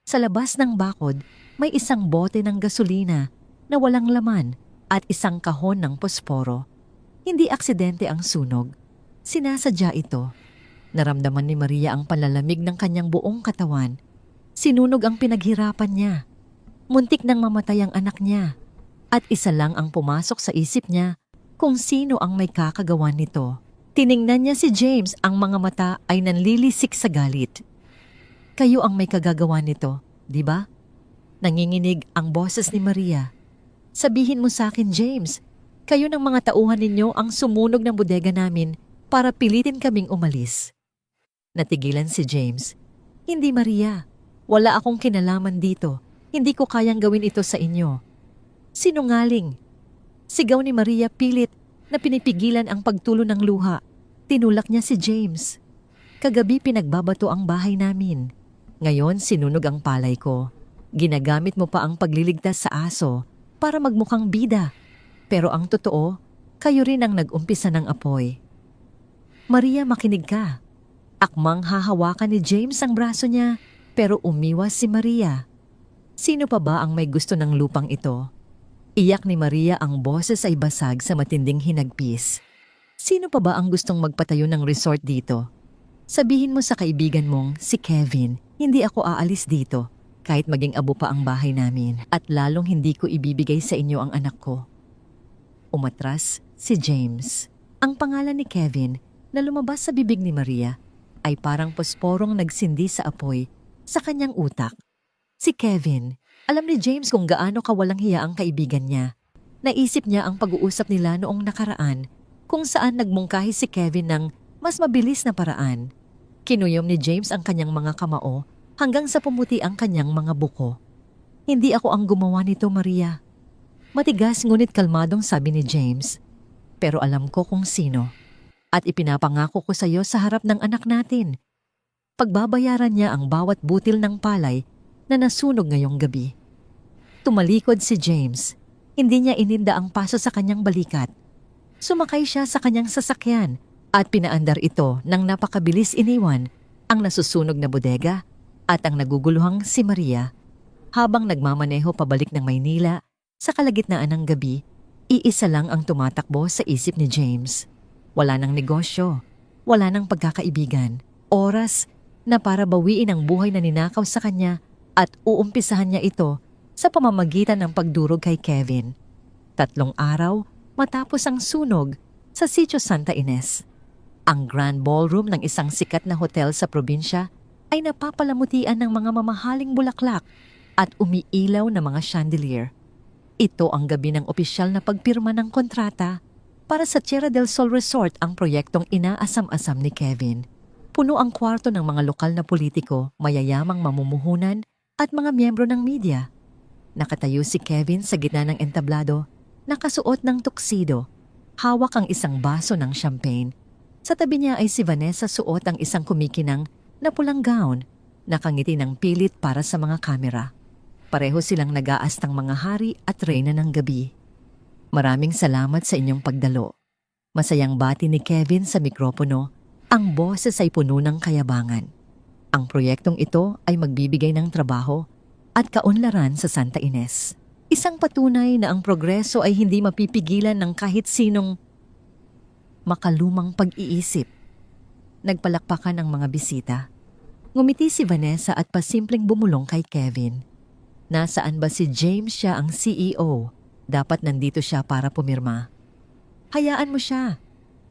A: Sa labas ng bakod, may isang bote ng gasolina na walang laman at isang kahon ng posporo. Hindi aksidente ang sunog. Sinasadya ito. Naramdaman ni Maria ang panlalamig ng kanyang buong katawan. Sinunog ang pinaghirapan niya. Muntik nang mamatay ang anak niya. At isa lang ang pumasok sa isip niya kung sino ang may kakagawa nito. Tiningnan niya si James, ang mga mata ay nanlilisik sa galit. Kayo ang may kagagawa nito, di ba? Nanginginig ang boses ni Maria. Sabihin mo sa akin, James, kayo ng mga tauhan ninyo ang sumunog ng bodega namin para pilitin kaming umalis. Natigilan si James. Hindi, Maria. Wala akong kinalaman dito. Hindi ko kayang gawin ito sa inyo. Sinungaling. Sigaw ni Maria pilit na pinipigilan ang pagtulo ng luha. Tinulak niya si James. Kagabi pinagbabato ang bahay namin. Ngayon sinunog ang palay ko. Ginagamit mo pa ang pagliligtas sa aso para magmukhang bida. Pero ang totoo, kayo rin ang nag-umpisa ng apoy. Maria, makinig ka. Akmang hahawakan ni James ang braso niya, pero umiwas si Maria. Sino pa ba ang may gusto ng lupang ito? Iyak ni Maria, ang boses ay basag sa matinding hinagpis. Sino pa ba ang gustong magpatayo ng resort dito? Sabihin mo sa kaibigan mong si Kevin, hindi ako aalis dito kahit maging abo pa ang bahay namin at lalong hindi ko ibibigay sa inyo ang anak ko. Umatras si James. Ang pangalan ni Kevin na lumabas sa bibig ni Maria ay parang posporong nagsindi sa apoy sa kanyang utak. Si Kevin, alam ni James kung gaano kawalang hiya ang kaibigan niya. Naisip niya ang pag-uusap nila noong nakaraan kung saan nagmungkahi si Kevin ng mas mabilis na paraan. Kinuyom ni James ang kanyang mga kamao hanggang sa pumuti ang kanyang mga buko. Hindi ako ang gumawa nito, Maria. Matigas ngunit kalmadong sabi ni James. Pero alam ko kung sino. At ipinapangako ko sa iyo sa harap ng anak natin. Pagbabayaran niya ang bawat butil ng palay na nasunog ngayong gabi. Tumalikod si James. Hindi niya ininda ang paso sa kanyang balikat. Sumakay siya sa kanyang sasakyan at pinaandar ito nang napakabilis iniwan ang nasusunog na bodega at ang naguguluhang si Maria. Habang nagmamaneho pabalik ng Maynila, sa kalagitnaan ng gabi, iisa lang ang tumatakbo sa isip ni James. Wala nang negosyo, wala nang pagkakaibigan, oras na para bawiin ang buhay na ninakaw sa kanya at uumpisahan niya ito sa pamamagitan ng pagdurog kay Kevin. 3 araw matapos ang sunog sa Sitio Santa Ines. Ang Grand Ballroom ng isang sikat na hotel sa probinsya ay napapalamutian ng mga mamahaling bulaklak at umiilaw na mga chandelier. Ito ang gabi ng opisyal na pagpirma ng kontrata para sa Tierra del Sol Resort, ang proyektong inaasam-asam ni Kevin. Puno ang kwarto ng mga lokal na politiko, mayayamang mamumuhunan at mga miyembro ng media. Nakatayo si Kevin sa gitna ng entablado, nakasuot ng tuxedo, hawak ang isang baso ng champagne. Sa tabi niya ay si Vanessa, suot ang isang kumikinang na pulang gown, nakangiti ng pilit para sa mga kamera. Pareho silang nag-aastang mga hari at reyna ng gabi. Maraming salamat sa inyong pagdalo. Masayang bati ni Kevin sa mikropono, ang boses ay puno ng kayabangan. Ang proyektong ito ay magbibigay ng trabaho at kaunlaran sa Santa Ines. Isang patunay na ang progreso ay hindi mapipigilan ng kahit sinong makalumang pag-iisip. Nagpalakpakan ang mga bisita. Ngumiti si Vanessa at pasimpleng bumulong kay Kevin. Nasaan ba si James? Siya ang CEO. Dapat nandito siya para pumirma. Hayaan mo siya.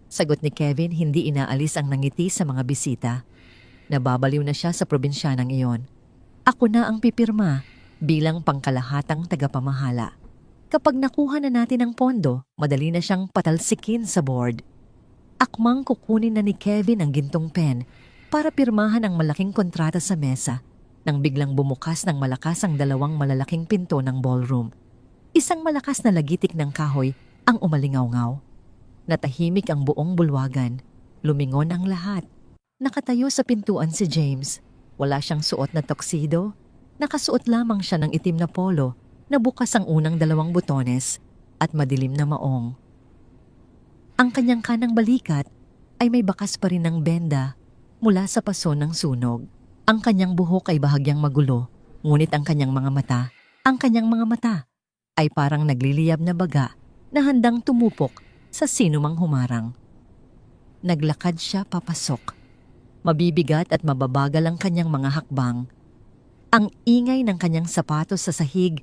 A: Sagot ni Kevin, hindi inaalis ang nangiti sa mga bisita. Nababaliw na siya sa probinsyanang iyon. Ako na ang pipirma bilang pangkalahatang tagapamahala. Kapag nakuha na natin ang pondo, madali na siyang patalsikin sa board. Akmang kukunin na ni Kevin ang gintong pen para pirmahan ang malaking kontrata sa mesa nang biglang bumukas ng malakas ang dalawang malalaking pinto ng ballroom. Isang malakas na lagitik ng kahoy ang umalingaw-ngaw. Natahimik ang buong bulwagan. Lumingon ang lahat. Nakatayo sa pintuan si James. Wala siyang suot na tuxedo. Nakasuot lamang siya ng itim na polo na bukas ang unang dalawang butones at madilim na maong. Ang kanyang kanang balikat ay may bakas pa rin ng benda mula sa paso ng sunog. Ang kanyang buhok ay bahagyang magulo, ngunit ang kanyang mga mata ay parang nagliliyab na baga na handang tumupok sa sinumang humarang. Naglakad siya papasok. Mabibigat at mababagal ang kanyang mga hakbang. Ang ingay ng kanyang sapatos sa sahig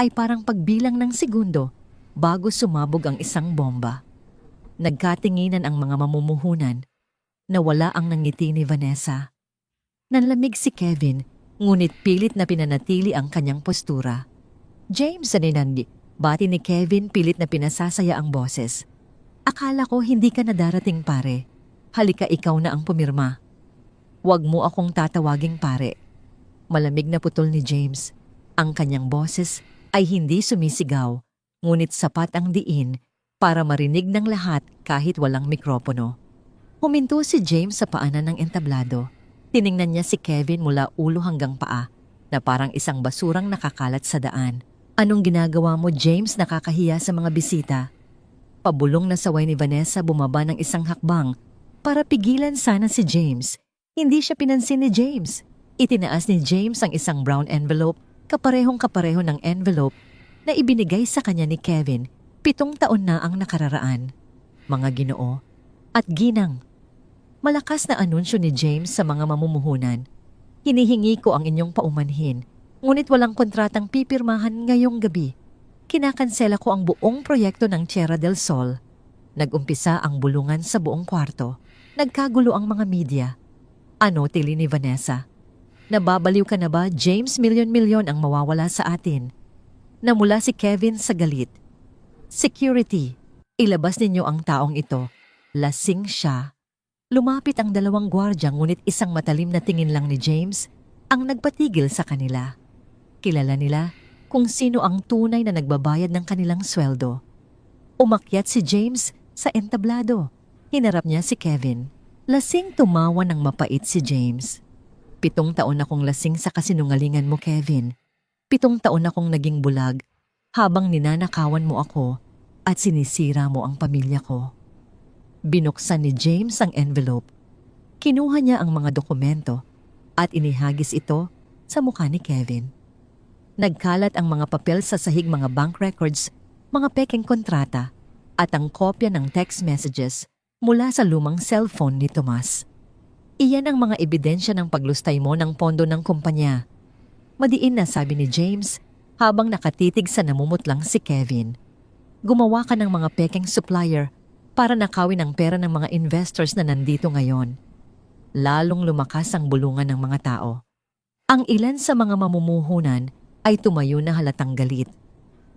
A: ay parang pagbilang ng segundo bago sumabog ang isang bomba. Nagkatinginan ang mga mamumuhunan. Nawala ang nangiti ni Vanessa. Nanlamig si Kevin, ngunit pilit na pinanatili ang kanyang postura. James, saninandi, bati ni Kevin, pilit na pinasasaya ang boses. Akala ko hindi ka na darating, pare. Halika, ikaw na ang pumirma. Huwag mo akong tatawaging pare. Malamig na putol ni James. Ang kanyang boses ay hindi sumisigaw, ngunit sapat ang diin para marinig ng lahat kahit walang mikropono. Huminto si James sa paanan ng entablado. Tiningnan niya si Kevin mula ulo hanggang paa na parang isang basurang nakakalat sa daan. Anong ginagawa mo, James? Nakakahiya sa mga bisita. Pabulong na saway ni Vanessa, bumaba ng isang hakbang para pigilan sana si James. Hindi siya pinansin ni James. Itinaas ni James ang isang brown envelope, kaparehong-kapareho ng envelope na ibinigay sa kanya ni Kevin 7 taon na ang nakararaan. Mga Ginoo at ginang. Malakas na anunsyo ni James sa mga mamumuhunan. Hinihingi ko ang inyong paumanhin, ngunit walang kontratang pipirmahan ngayong gabi. Kinakansela ko ang buong proyekto ng Tierra del Sol. Nagumpisa ang bulungan sa buong kwarto. Nagkagulo ang mga media. Ano, tili ni Vanessa? Nababaliw ka na ba, James? Milyon-milyon ang mawawala sa atin. Namula si Kevin sa galit. Security, ilabas ninyo ang taong ito. Lasing siya. Lumapit ang 2 gwardya, ngunit isang matalim na tingin lang ni James ang nagpatigil sa kanila. Kilala nila kung sino ang tunay na nagbabayad ng kanilang sweldo. Umakyat si James sa entablado. Hinarap niya si Kevin. Lasing tumawa ng mapait si James. 7 taon akong lasing sa kasinungalingan mo, Kevin. 7 taon akong naging bulag habang ninanakawan mo ako at sinisira mo ang pamilya ko. Binuksan ni James ang envelope. Kinuha niya ang mga dokumento at inihagis ito sa mukha ni Kevin. Nagkalat ang mga papel sa sahig, mga bank records, mga pekeng kontrata at ang kopya ng text messages mula sa lumang cellphone ni Tomas. Iyan ang mga ebidensya ng paglustay mo ng pondo ng kumpanya. Madiin na, sabi ni James habang nakatitig sa namumutlang si Kevin. Gumawa ka ng mga pekeng supplier para nakawin ang pera ng mga investors na nandito ngayon. Lalong lumakas ang bulungan ng mga tao. Ang ilan sa mga mamumuhunan ay tumayo na halatang galit.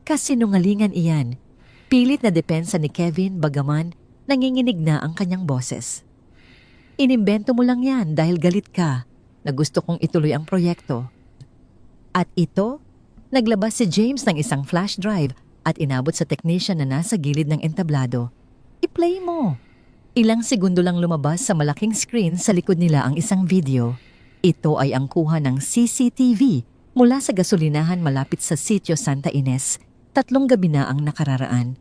A: Kasinungalingan iyan. Pilit na depensa ni Kevin bagaman nanginginig na ang kanyang boses. Inimbento mo lang yan dahil galit ka na gusto kong ituloy ang proyekto. At ito, naglabas si James ng isang flash drive at inabot sa technician na nasa gilid ng entablado. I-play mo. Ilang segundo lang lumabas sa malaking screen sa likod nila ang isang video. Ito ay ang kuha ng CCTV mula sa gasolinahan malapit sa sitio Santa Ines. 3 gabi na ang nakararaan.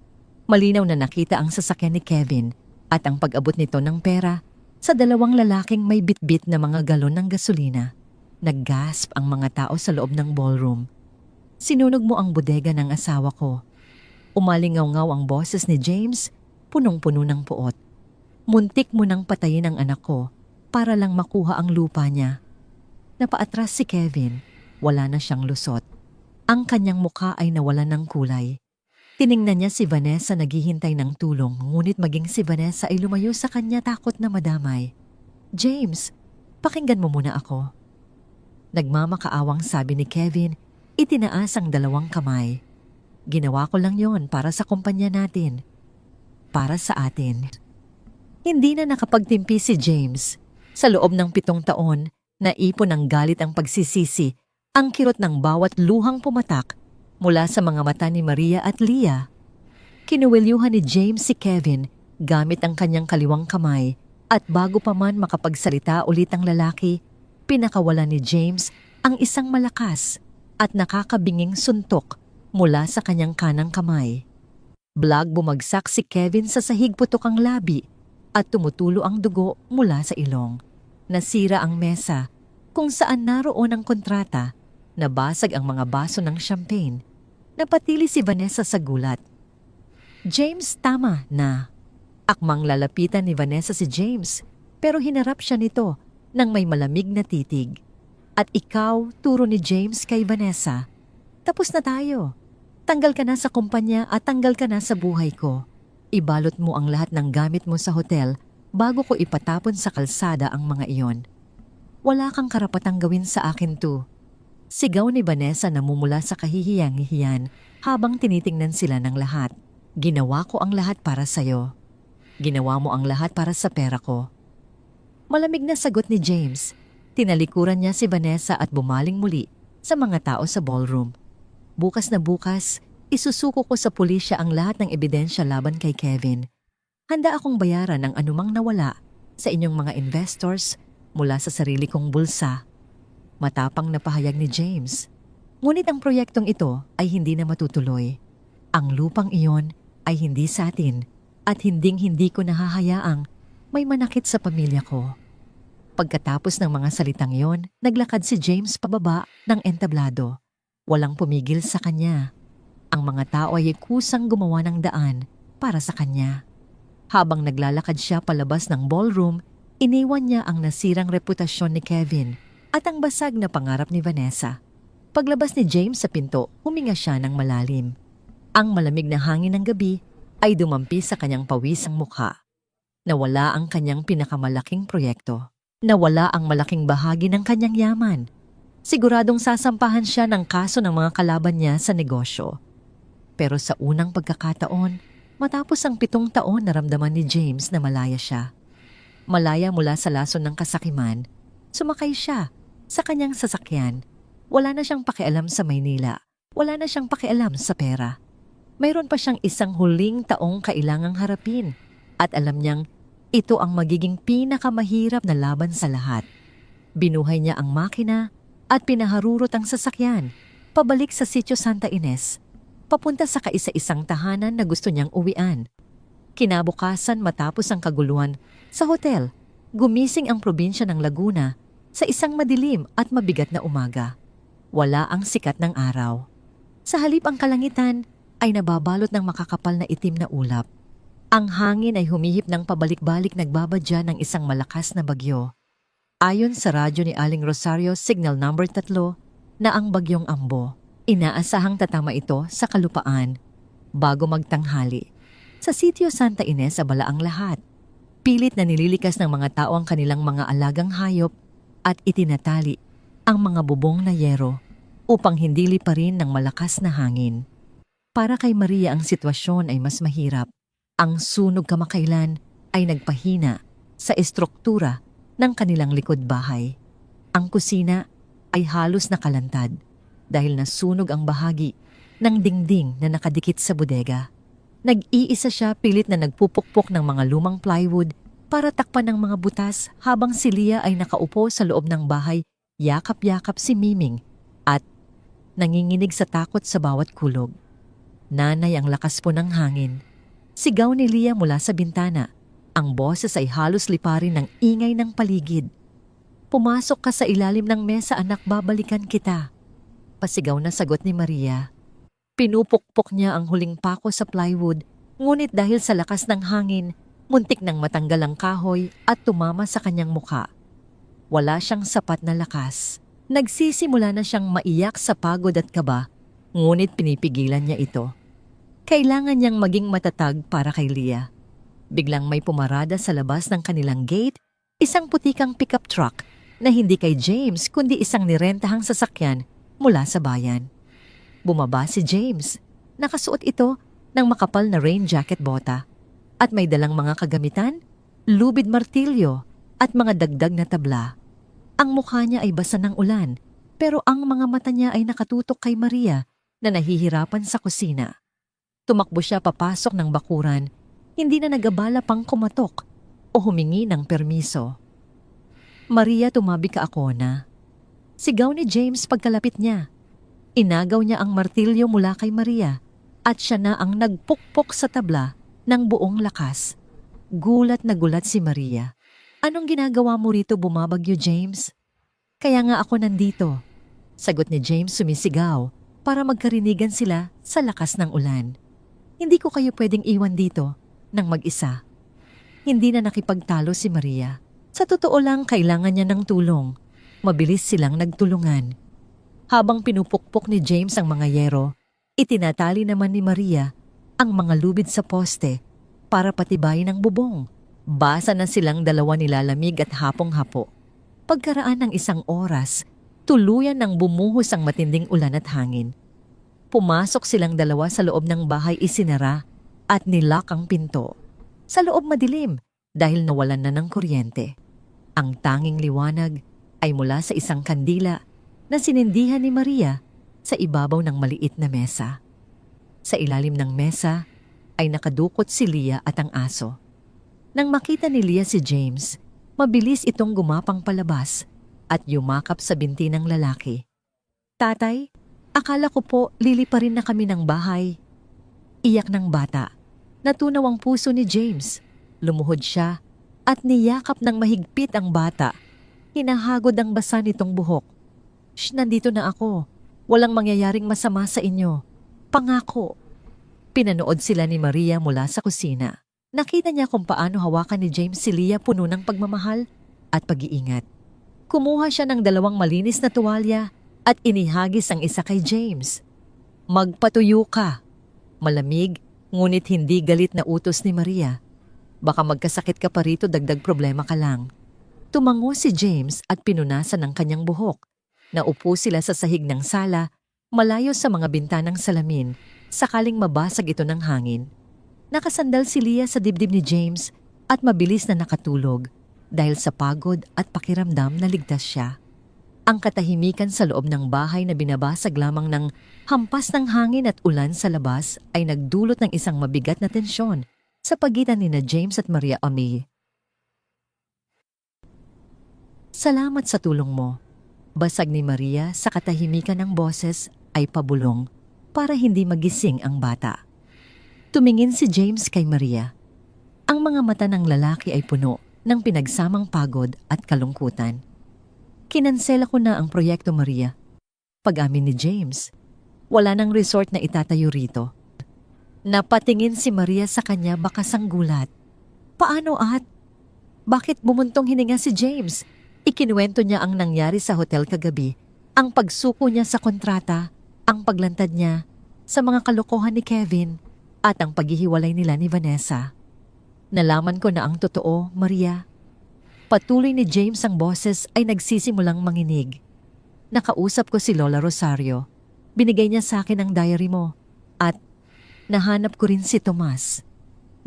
A: Malinaw na nakita ang sasakyan ni Kevin at ang pag-abot nito ng pera sa 2 lalaking may bitbit na mga galon ng gasolina. Naggasp ang mga tao sa loob ng ballroom. Sinunog mo ang bodega ng asawa ko. Umalingaw-ngaw ang boses ni James, punong-puno ng puot. Muntik mo nang patayin ang anak ko para lang makuha ang lupa niya. Napaatras si Kevin. Wala na siyang lusot. Ang kanyang mukha ay nawalan ng kulay. Tiningnan niya si Vanessa naghihintay ng tulong, ngunit maging si Vanessa ay lumayo sa kanya takot na madamay. James, pakinggan mo muna ako. Nagmamakaawang sabi ni Kevin, itinaas ang 2 kamay. Ginawa ko lang yon para sa kumpanya natin. Para sa atin. Hindi na nakapagtimpi si James. Sa loob ng 7 taon, naipon ng galit ang pagsisisi, ang kirot ng bawat luhang pumatak mula sa mga mata ni Maria at Leah. Kinuwelyuhan ni James si Kevin gamit ang kanyang kaliwang kamay at bago pa man makapagsalita ulit ang lalaki, pinakawalan ni James ang isang malakas at nakakabinging suntok mula sa kanyang kanang kamay. Blag bumagsak si Kevin sa sahig, putok ang labi at tumutulo ang dugo mula sa ilong. Nasira ang mesa kung saan naroon ang kontrata. Nabasag ang mga baso ng champagne. Napatili si Vanessa sa gulat. James, tama na. Akmang lalapitan ni Vanessa si James, pero hinarap siya nito nang may malamig na titig. At ikaw, turo ni James kay Vanessa. Tapos na tayo. Tanggal ka na sa kumpanya at tanggal ka na sa buhay ko. Ibalot mo ang lahat ng gamit mo sa hotel bago ko ipatapon sa kalsada ang mga iyon. Wala kang karapatang gawin sa akin to. Sigaw ni Vanessa na mumula sa kahihiyang-hiyan habang tinitingnan sila ng lahat. Ginawa ko ang lahat para sa'yo. Ginawa mo ang lahat para sa pera ko. Malamig na sagot ni James. Tinalikuran niya si Vanessa at bumaling muli sa mga tao sa ballroom. Bukas na bukas, isusuko ko sa pulisya ang lahat ng ebidensya laban kay Kevin. Handa akong bayaran ang anumang nawala sa inyong mga investors mula sa sarili kong bulsa. Matapang na pahayag ni James. Ngunit ang proyektong ito ay hindi na matutuloy. Ang lupang iyon ay hindi sa atin at hinding-hindi ko nahahayaang may manakit sa pamilya ko. Pagkatapos ng mga salitang iyon, naglakad si James pababa ng entablado. Walang pumigil sa kanya. Ang mga tao ay kusang gumawa ng daan para sa kanya. Habang naglalakad siya palabas ng ballroom, iniwan niya ang nasirang reputasyon ni Kevin at ang basag na pangarap ni Vanessa. Paglabas ni James sa pinto, huminga siya ng malalim. Ang malamig na hangin ng gabi ay dumampi sa kanyang pawisang mukha. Nawala ang kanyang pinakamalaking proyekto. Nawala ang malaking bahagi ng kanyang yaman. Siguradong sasampahan siya ng kaso ng mga kalaban niya sa negosyo. Pero sa unang pagkakataon, matapos ang 7 taon naramdaman ni James na malaya siya. Malaya mula sa lason ng kasakiman, sumakay siya sa kanyang sasakyan. Wala na siyang pakialam sa Maynila. Wala na siyang pakialam sa pera. Mayroon pa siyang isang huling taong kailangang harapin at alam niyang ito ang magiging pinakamahirap na laban sa lahat. Binuhay niya ang makina at pinaharurot ang sasakyan pabalik sa sitio Santa Ines, papunta sa kaisa-isang tahanan na gusto niyang uwian. Kinabukasan matapos ang kaguluhan sa hotel, gumising ang probinsya ng Laguna sa isang madilim at mabigat na umaga. Wala ang sikat ng araw. Sa halip ang kalangitan ay nababalot ng makakapal na itim na ulap. Ang hangin ay humihip ng pabalik-balik nagbabadya ng isang malakas na bagyo. Ayon sa radyo ni Aling Rosario, signal number 3 na ang bagyong Ambo. Inaasahang tatama ito sa kalupaan. Bago magtanghali, sa sitio Santa Ines abala ang lahat. Pilit na nililikas ng mga tao ang kanilang mga alagang hayop at itinatali ang mga bubong na yero upang hindi liparin ng malakas na hangin. Para kay Maria ang sitwasyon ay mas mahirap. Ang sunog kamakailan ay nagpahina sa estruktura ng kanilang likod bahay. Ang kusina ay halos nakalantad dahil nasunog ang bahagi ng dingding na nakadikit sa bodega. Nag-iisa siya pilit na nagpupukpok ng mga lumang plywood para takpan ng mga butas habang si Leah ay nakaupo sa loob ng bahay, yakap-yakap si Miming at nanginginig sa takot sa bawat kulog. Nanay, ang lakas po ng hangin. Sigaw ni Leah mula sa bintana. Ang boses ay halos liparin ng ingay ng paligid. Pumasok ka sa ilalim ng mesa, anak, babalikan kita. Pasigaw na sagot ni Maria. Pinupukpok niya ang huling pako sa plywood, ngunit dahil sa lakas ng hangin, muntik nang matanggal ang kahoy at tumama sa kanyang muka. Wala siyang sapat na lakas. Nagsisimula na siyang maiyak sa pagod at kaba, ngunit pinipigilan niya ito. Kailangan niyang maging matatag para kay Leah. Biglang may pumarada sa labas ng kanilang gate, isang putikang pickup truck na hindi kay James kundi isang nirentahang sasakyan mula sa bayan. Bumaba si James. Nakasuot ito ng makapal na rain jacket bota at may dalang mga kagamitan, lubid martilyo at mga dagdag na tabla. Ang mukha niya ay basa ng ulan pero ang mga mata niya ay nakatutok kay Maria na nahihirapan sa kusina. Tumakbo siya papasok ng bakuran, hindi na nag-abala pang kumatok o humingi ng permiso. Maria, tumabi ka ako na. Sigaw ni James pagkalapit niya. Inagaw niya ang martilyo mula kay Maria at siya na ang nagpukpok sa tabla ng buong lakas. Gulat na gulat si Maria. Anong ginagawa mo rito, bumabagyo, James? Kaya nga ako nandito. Sagot ni James sumisigaw para magkarinigan sila sa lakas ng ulan. Hindi ko kayo pwedeng iwan dito nang mag-isa. Hindi na nakipagtalo si Maria. Sa totoo lang, kailangan niya ng tulong. Mabilis silang nagtulungan. Habang pinupukpok ni James ang mga yero, itinatali naman ni Maria ang mga lubid sa poste para patibayin ang bubong. Basa na silang dalawa nilalamig at hapong-hapo. Pagkaraan ng isang oras, tuluyan nang bumuhos ang matinding ulan at hangin. Pumasok silang dalawa sa loob ng bahay, isinara at nilock ang pinto. Sa loob madilim dahil nawalan na ng kuryente. Ang tanging liwanag ay mula sa isang kandila na sinindihan ni Maria sa ibabaw ng maliit na mesa. Sa ilalim ng mesa ay nakadukot si Leah at ang aso. Nang makita ni Leah si James, mabilis itong gumapang palabas at yumakap sa binti ng lalaki. Tatay, akala ko po liliparin na kami ng bahay. Iyak ng bata. Natunaw ang puso ni James. Lumuhod siya at niyakap ng mahigpit ang bata. Hinahagod ang basa nitong buhok. Shh, nandito na ako. Walang mangyayaring masama sa inyo. Pangako. Pinanood sila ni Maria mula sa kusina. Nakita niya kung paano hawakan ni James si Leah, puno ng pagmamahal at pag-iingat. Kumuha siya ng 2 malinis na tuwalya at inihagis ang isa kay James. Magpatuyo ka. Malamig, ngunit hindi galit na utos ni Maria. Baka magkasakit ka pa rito, dagdag problema ka lang. Tumango si James at pinunasan ang kanyang buhok. Naupo sila sa sahig ng sala, malayo sa mga bintanang salamin, sakaling mabasag ito ng hangin. Nakasandal si Leah sa dibdib ni James at mabilis na nakatulog dahil sa pagod at pakiramdam na ligtas siya. Ang katahimikan sa loob ng bahay na binabasag lamang ng hampas ng hangin at ulan sa labas ay nagdulot ng isang mabigat na tensyon sa pagitan ni James at Maria Ami. Salamat sa tulong mo. Basag ni Maria sa katahimikan ng boses ay pabulong para hindi magising ang bata. Tumingin si James kay Maria. Ang mga mata ng lalaki ay puno ng pinagsamang pagod at kalungkutan. Kinansela ko na ang proyekto, Maria. Pag-amin ni James, wala nang resort na itatayo rito. Napatingin si Maria sa kanya bakasang gulat. Paano at? Bakit bumuntong hininga si James? Ikinuwento niya ang nangyari sa hotel kagabi, ang pagsuko niya sa kontrata, ang paglantad niya sa mga kalokohan ni Kevin, at ang paghihiwalay nila ni Vanessa. Nalaman ko na ang totoo, Maria. Patuloy ni James, ang boses ay nagsisimulang manginig. Nakausap ko si Lola Rosario. Binigay niya sa akin ang diary mo. At nahanap ko rin si Tomas.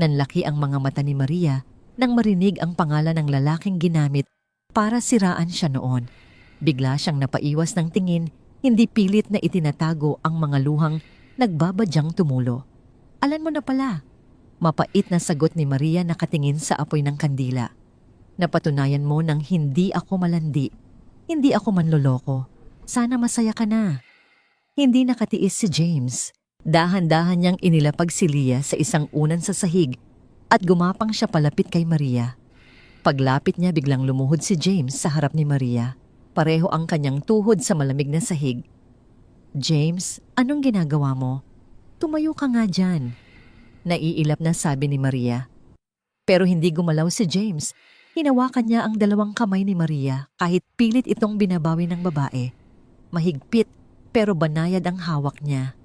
A: Nanlaki ang mga mata ni Maria nang marinig ang pangalan ng lalaking ginamit para siraan siya noon. Bigla siyang napaiwas ng tingin, hindi pilit na itinatago ang mga luhang nagbabadyang tumulo. Alam mo na pala, mapait na sagot ni Maria nakatingin sa apoy ng kandila. Napatunayan mo nang hindi ako malandi, hindi ako manloloko. Sana masaya ka na. Hindi nakatiis si James. Dahan-dahan niyang inilapag si Leah sa isang unan sa sahig at gumapang siya palapit kay Maria. Paglapit niya biglang lumuhod si James sa harap ni Maria. Pareho ang kanyang tuhod sa malamig na sahig. James, anong ginagawa mo? Tumayo ka nga dyan. Naiilap na sabi ni Maria. Pero hindi gumalaw si James. Hinawakan niya ang dalawang kamay ni Maria kahit pilit itong binabawi ng babae. Mahigpit pero banayad ang hawak niya.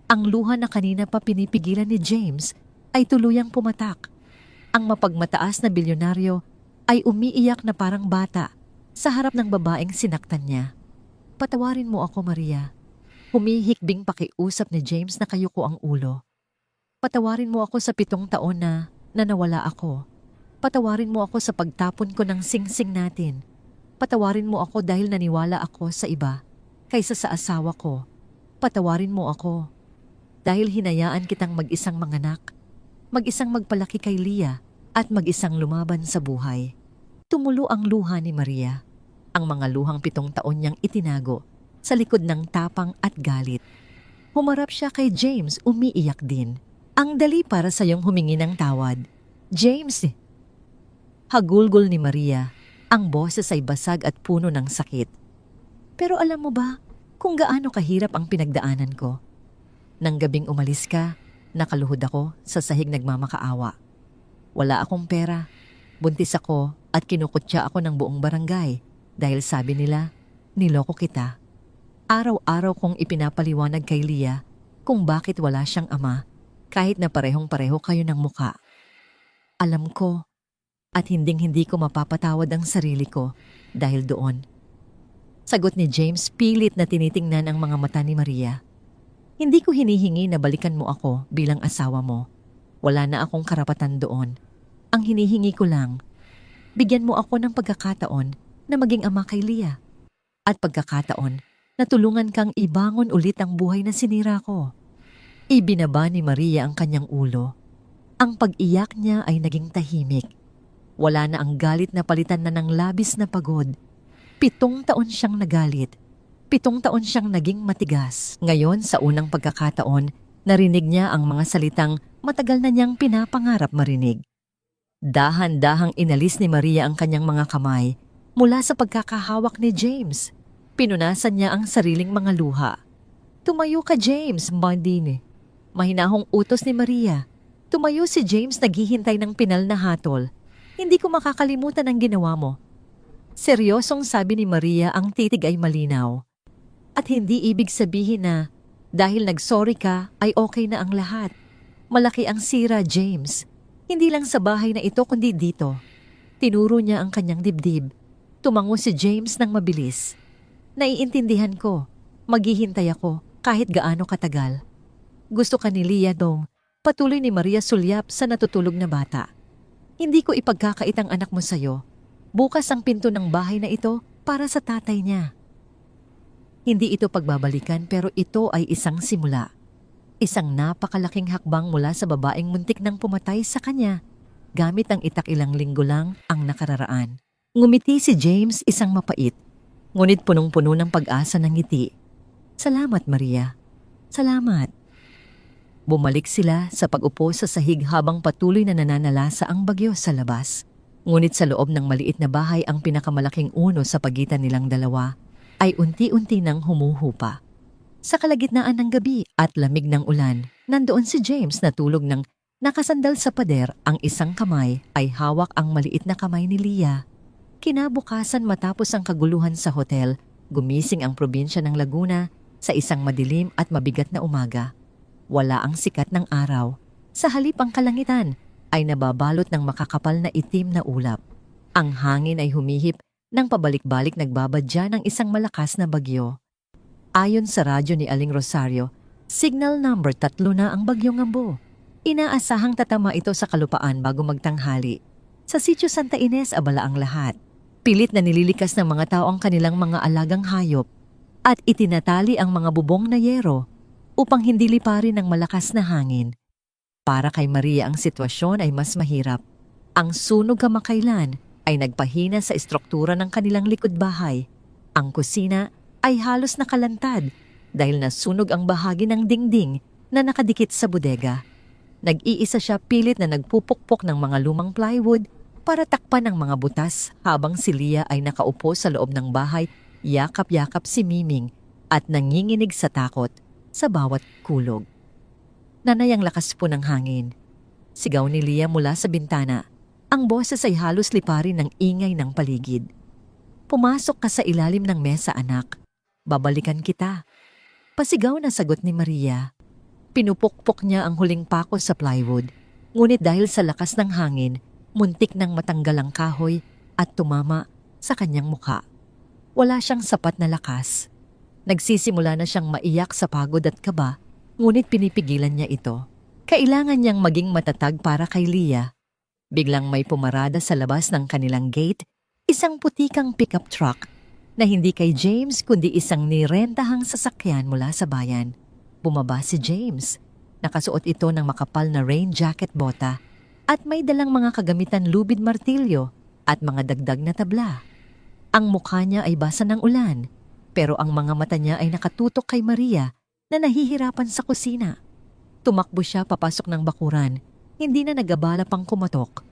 A: Ang luha na kanina pa pinipigilan ni James ay tuluyang pumatak. Ang mapagmataas na bilyonaryo ay umiiyak na parang bata sa harap ng babaeng sinaktan niya. Patawarin mo ako, Maria. Humihikbing pakiusap ni James na kayuko ang ulo. Patawarin mo ako sa 7 taon na nawala ako. Patawarin mo ako sa pagtapon ko ng singsing natin. Patawarin mo ako dahil naniwala ako sa iba kaysa sa asawa ko. Patawarin mo ako dahil hinayaan kitang mag-isang manganak, mag-isang magpalaki kay Leah at mag-isang lumaban sa buhay. Tumulo ang luha ni Maria. Ang mga luhang 7 taon niyang itinago sa likod ng tapang at galit. Humarap siya kay James, umiiyak din. Ang dali para sa iyong humingi ng tawad. James! Hagulgol ni Maria. Ang boses ay basag at puno ng sakit. Pero alam mo ba kung gaano kahirap ang pinagdaanan ko? Nang gabing umalis ka, nakaluhod ako sa sahig nagmamakaawa. Wala akong pera. Buntis ako at kinukutya ako ng buong barangay dahil sabi nila, niloko kita. Araw-araw kong ipinapaliwanag kay Leah kung bakit wala siyang ama kahit na parehong-pareho kayo ng muka. Alam ko at hinding-hindi ko mapapatawad ang sarili ko dahil doon. Sagot ni James pilit na tinitingnan ang mga mata ni Maria. Hindi ko hinihingi na balikan mo ako bilang asawa mo. Wala na akong karapatan doon. Ang hinihingi ko lang, bigyan mo ako ng pagkakataon na maging ama kay Leah. At pagkakataon na tulungan kang ibangon ulit ang buhay na sinira ko. Ibinaba ni Maria ang kanyang ulo. Ang pag-iyak niya ay naging tahimik. Wala na ang galit na palitan na ng labis na pagod. 7 taon siyang nagalit. 7 taon siyang naging matigas. Ngayon sa unang pagkakataon, narinig niya ang mga salitang matagal na niyang pinapangarap marinig. Dahan-dahang inalis ni Maria ang kanyang mga kamay mula sa pagkakahawak ni James. Pinunasan niya ang sariling mga luha. Tumayo ka, James, Bandine. Mahinahong utos ni Maria. Tumayo si James naghihintay ng pinal na hatol. Hindi ko makakalimutan ang ginawa mo. Seryosong sabi ni Maria, ang titig ay malinaw. At hindi ibig sabihin na dahil nagsorry ka ay okay na ang lahat. Malaki ang sira, James. Hindi lang sa bahay na ito kundi dito. Tinuro niya ang kanyang dibdib. Tumango si James ng mabilis. Naiintindihan ko. Maghihintay ako kahit gaano katagal. Gusto ka ni Leah dong. Patuloy ni Maria sulyap sa natutulog na bata. Hindi ko ipagkakait ang anak mo sa'yo. Bukas ang pinto ng bahay na ito para sa tatay niya. Hindi ito pagbabalikan pero ito ay isang simula. Isang napakalaking hakbang mula sa babaeng muntik nang pumatay sa kanya gamit ang ilang linggo lang ang nakararaan. Ngumiti si James, isang mapait, ngunit punong-puno ng pag-asa ng ngiti. Salamat, Maria. Salamat. Bumalik sila sa pag-upo sa sahig habang patuloy na nananalasa ang bagyo sa labas. Ngunit sa loob ng maliit na bahay ang pinakamalaking uno sa pagitan nilang dalawa ay unti-unti nang humuhupa. Sa kalagitnaan ng gabi at lamig ng ulan, nandoon si James na tulog ng nakasandal sa pader. Ang isang kamay ay hawak ang maliit na kamay ni Leah. Kinabukasan matapos ang kaguluhan sa hotel, gumising ang probinsya ng Laguna sa isang madilim at mabigat na umaga. Wala ang sikat ng araw. Sa halip ang kalangitan ay nababalot ng makakapal na itim na ulap. Ang hangin ay humihip nang pabalik-balik nagbabadya ng isang malakas na bagyo. Ayon sa radyo ni Aling Rosario, signal number 3 na ang bagyong Ambo. Inaasahang tatama ito sa kalupaan bago magtanghali. Sa Sitio Santa Ines, abala ang lahat. Pilit na nililikas ng mga tao ang kanilang mga alagang hayop at itinatali ang mga bubong na yero upang hindi liparin ng malakas na hangin. Para kay Maria ang sitwasyon ay mas mahirap. Ang sunog kamakailan ay nagpahina sa estruktura ng kanilang likod bahay. Ang kusina ay halos nakalantad dahil nasunog ang bahagi ng dingding na nakadikit sa bodega. Nag-iisa siya pilit na nagpupukpok ng mga lumang plywood para takpan ang mga butas habang si Lia ay nakaupo sa loob ng bahay, yakap-yakap si Miming at nanginginig sa takot sa bawat kulog. Nanay ang lakas po ng hangin. Sigaw ni Lia mula sa bintana. Ang boses ay halos liparin ng ingay ng paligid. Pumasok ka sa ilalim ng mesa, anak. Babalikan kita. Pasigaw na sagot ni Maria. Pinupukpok niya ang huling pako sa plywood. Ngunit dahil sa lakas ng hangin, muntik nang matanggal ang kahoy at tumama sa kanyang mukha. Wala siyang sapat na lakas. Nagsisimula na siyang maiyak sa pagod at kaba, ngunit pinipigilan niya ito. Kailangan niyang maging matatag para kay Lia. Biglang may pumarada sa labas ng kanilang gate, isang putikang pickup truck na hindi kay James kundi isang nirentahang sasakyan mula sa bayan. Bumaba si James. Nakasuot ito ng makapal na rain jacket bota at may dalang mga kagamitan lubid martilyo at mga dagdag na tabla. Ang mukha niya ay basa ng ulan, pero ang mga mata niya ay nakatutok kay Maria na nahihirapan sa kusina. Tumakbo siya papasok ng bakuran, hindi na nagabala pang kumatok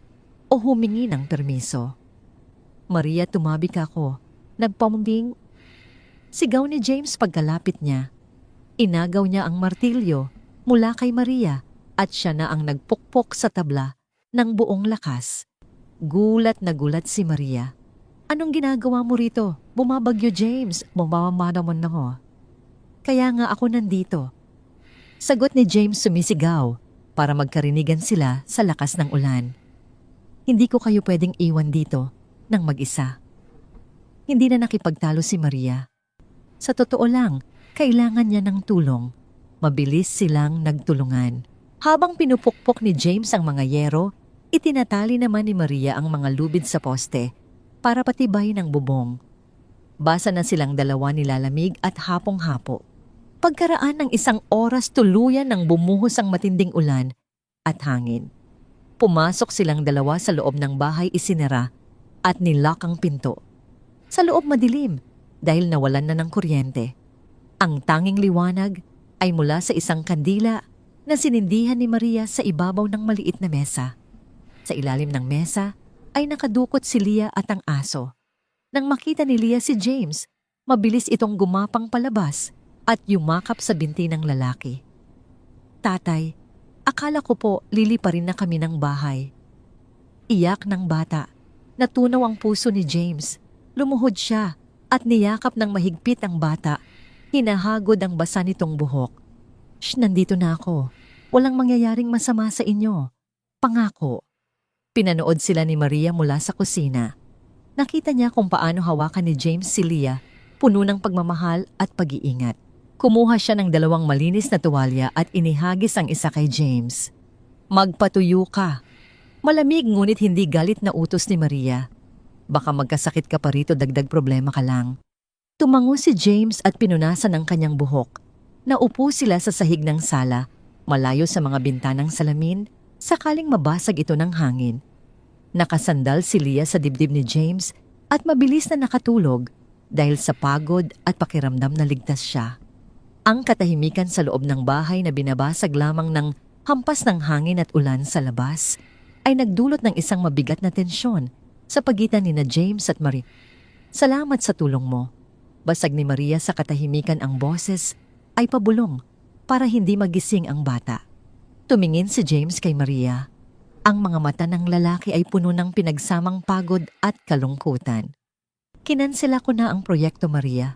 A: o humingi ng permiso. Maria, tumabik ako. Nagpamumbing. Sigaw ni James pagkalapit niya. Inagaw niya ang martilyo mula kay Maria at siya na ang nagpukpok sa tabla ng buong lakas. Gulat na gulat si Maria. Anong ginagawa mo rito? Bumabagyo, James. Bumamama naman na ko. Kaya nga ako nandito. Sagot ni James sumisigaw para magkarinigan sila sa lakas ng ulan. Hindi ko kayo pwedeng iwan dito ng mag-isa. Hindi na nakipagtalo si Maria. Sa totoo lang, kailangan niya ng tulong. Mabilis silang nagtulungan. Habang pinupukpok ni James ang mga yero, itinatali naman ni Maria ang mga lubid sa poste para patibay ng bubong. Basa na silang dalawa nilalamig at hapong-hapo. Pagkaraan ng isang oras tuluyan nang bumuhos ang matinding ulan at hangin. Pumasok silang dalawa sa loob ng bahay isinara at nilock ang pinto. Sa loob madilim dahil nawalan na ng kuryente. Ang tanging liwanag ay mula sa isang kandila na sinindihan ni Maria sa ibabaw ng maliit na mesa. Sa ilalim ng mesa ay nakadukot si Lia at ang aso. Nang makita ni Lia si James, mabilis itong gumapang palabas at yumakap sa binti ng lalaki. Tatay, akala ko po liliparin na kami ng bahay. Iyak ng bata. Natunaw ang puso ni James. Lumuhod siya at niyakap ng mahigpit ang bata. Hinahagod ang basa nitong buhok. Shh, nandito na ako. Walang mangyayaring masama sa inyo. Pangako. Pinanood sila ni Maria mula sa kusina. Nakita niya kung paano hawakan ni James si Lia, puno ng pagmamahal at pag-iingat. Kumuha siya ng 2 malinis na tuwalya at inihagis ang isa kay James. Magpatuyo ka. Malamig ngunit hindi galit na utos ni Maria. Baka magkasakit ka pa rito, dagdag problema ka lang. Tumango si James at pinunasan ang kanyang buhok. Naupo sila sa sahig ng sala, malayo sa mga bintanang salamin, sakaling mabasag ito ng hangin. Nakasandal si Lia sa dibdib ni James at mabilis na nakatulog dahil sa pagod at pakiramdam na ligtas siya. Ang katahimikan sa loob ng bahay na binabasag lamang ng hampas ng hangin at ulan sa labas ay nagdulot ng isang mabigat na tensyon sa pagitan ni na James at Maria. Salamat sa tulong mo. Basag ni Maria sa katahimikan, ang boses ay pabulong para hindi magising ang bata. Tumingin si James kay Maria. Ang mga mata ng lalaki ay puno ng pinagsamang pagod at kalungkutan. Kinansela ko na ang proyekto, Maria.